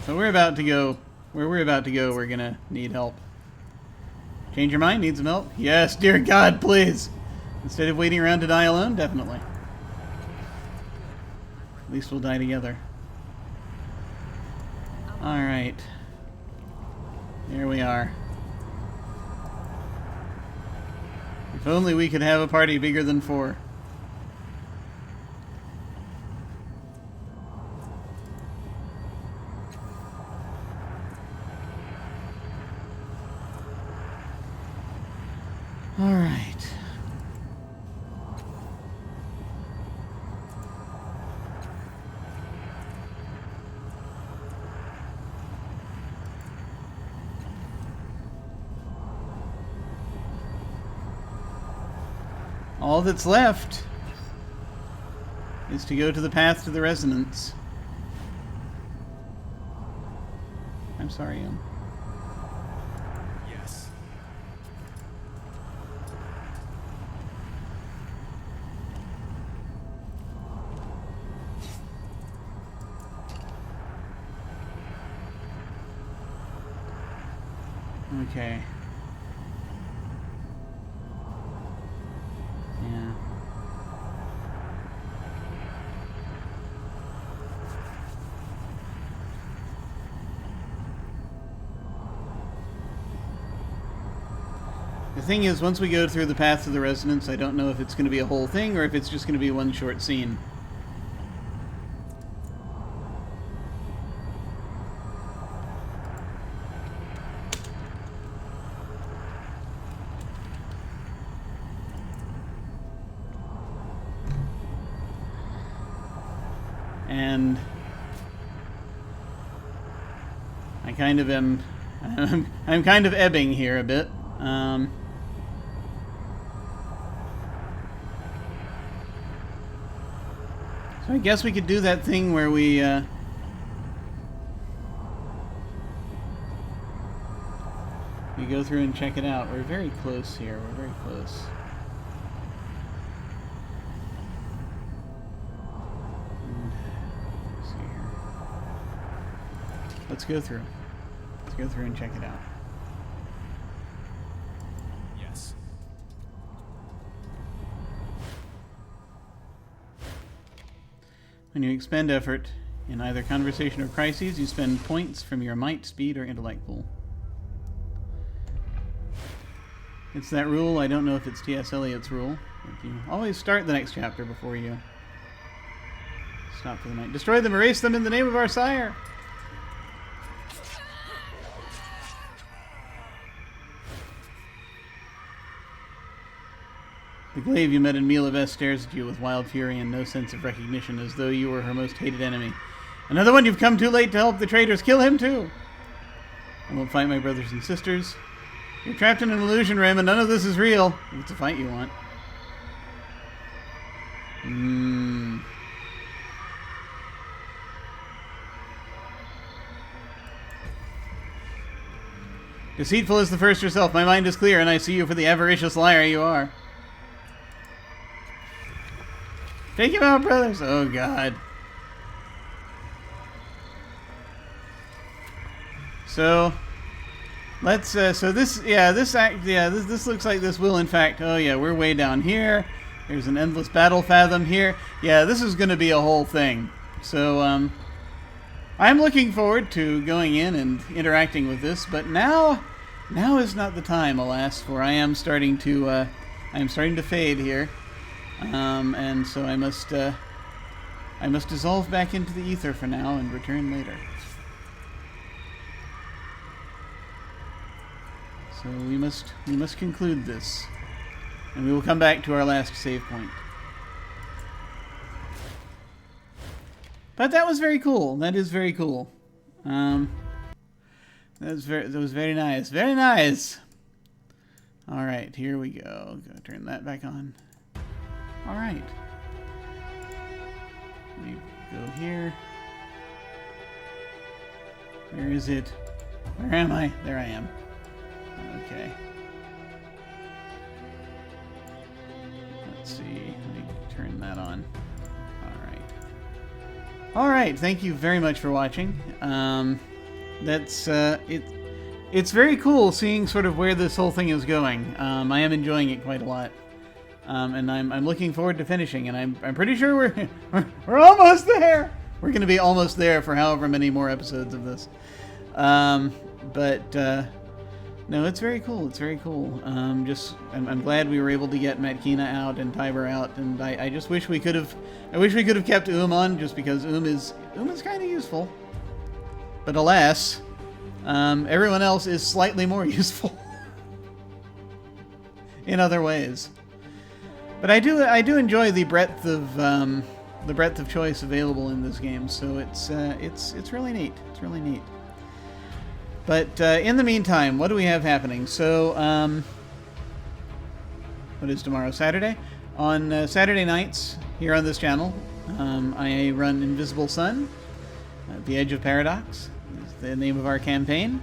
So we're about to go. Where we're about to go, we're gonna need help. Change your mind? Need some help? Yes, dear God, please. Instead of waiting around to die alone, definitely. At least we'll die together. Alright. Here we are. If only we could have a party bigger than 4. Alright. All that's left is to go to the path to the resonance. I'm sorry, Yes. Okay. Yeah. The thing is, once we go through the path to the resonance, I don't know if it's going to be a whole thing or if it's just going to be one short scene. And I kind of am I'm kind of ebbing here a bit. So I guess we could do that thing where we go through and check it out. We're very close here. We're very close. Let's go through. Let's go through and check it out. Yes. When you expend effort in either conversation or crises, you spend points from your might, speed, or intellect pool. It's that rule. I don't know if it's T.S. Eliot's rule. But you always start the next chapter before you stop for the night. Destroy them, erase them in the name of our sire. The glaive you met in Milavest stares at you with wild fury and no sense of recognition, as though you were her most hated enemy. Another one, you've come too late to help the traitors. Kill him too! I won't fight my brothers and sisters. You're trapped in an illusion, Rim, and none of this is real. If it's a fight you want. Deceitful as the first yourself, my mind is clear, and I see you for the avaricious liar you are. Take him out, brothers! Oh, God. So, let's, so this, yeah, this looks like this will, in fact, oh, yeah, we're way down here. There's an endless battle fathom here. Yeah, this is going to be a whole thing. So, I'm looking forward to going in and interacting with this, but now is not the time, alas, for I am starting to fade here, and so I must dissolve back into the ether for now and return later. So we must conclude this, and we will come back to our last save point. But that was very cool. That is very cool. That was very nice. Very nice. All right, here we go. Gonna turn that back on. All right. Let me go here. Where is it? Where am I? There I am. Okay. Let's see. Let me turn that on. All right, thank you very much for watching. That's it's very cool seeing sort of where this whole thing is going. I am enjoying it quite a lot, and I'm looking forward to finishing. And I'm pretty sure we're almost there. We're going to be almost there for however many more episodes of this. No, it's very cool. It's very cool. I'm glad we were able to get Matkina out and Tiber out, and I just wish we could have. I wish we could have kept on, just because is kind of useful. But alas, everyone else is slightly more useful in other ways. But I do enjoy the breadth of choice available in this game. So it's really neat. It's really neat. But in the meantime, what do we have happening? So, what is tomorrow? Saturday? On Saturday nights, here on this channel, I run Invisible Sun, The Edge of Paradox is the name of our campaign.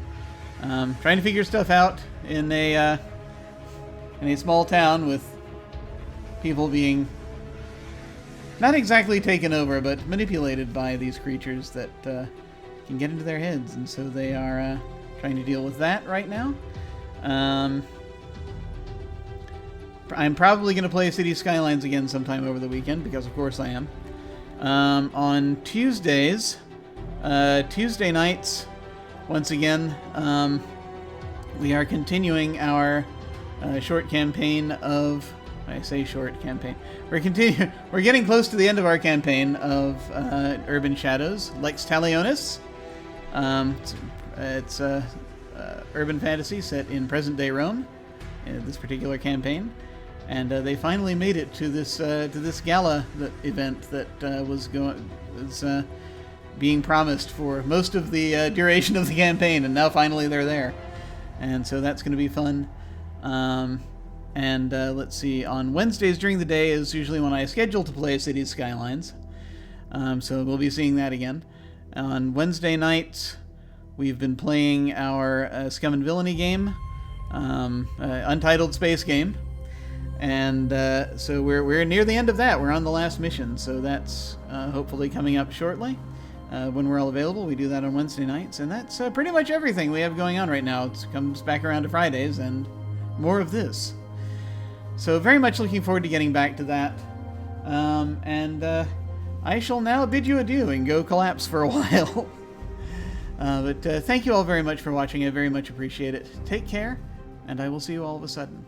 Trying to figure stuff out in a small town with people being not exactly taken over, but manipulated by these creatures that can get into their heads, and so they are trying to deal with that right now. I'm probably going to play City Skylines again sometime over the weekend, because of course I am. On Tuesdays, Tuesday nights, once again, we are continuing our short campaign of... I say short campaign. We're getting close to the end of our campaign of Urban Shadows, Lex Talionis. It's urban fantasy set in present-day Rome, this particular campaign, and they finally made it to this gala event that was being promised for most of the duration of the campaign, and now finally they're there, and so that's going to be fun. And let's see, on Wednesdays during the day is usually when I schedule to play Cities Skylines, so we'll be seeing that again. On Wednesday nights, we've been playing our Scum and Villainy game, Untitled Space game, and so we're near the end of that. We're on the last mission, so that's hopefully coming up shortly when we're all available. We do that on Wednesday nights, and that's pretty much everything we have going on right now. It comes back around to Fridays, and more of this. So very much looking forward to getting back to that, and I shall now bid you adieu and go collapse for a while. But thank you all very much for watching. I very much appreciate it. Take care, and I will see you all of a sudden.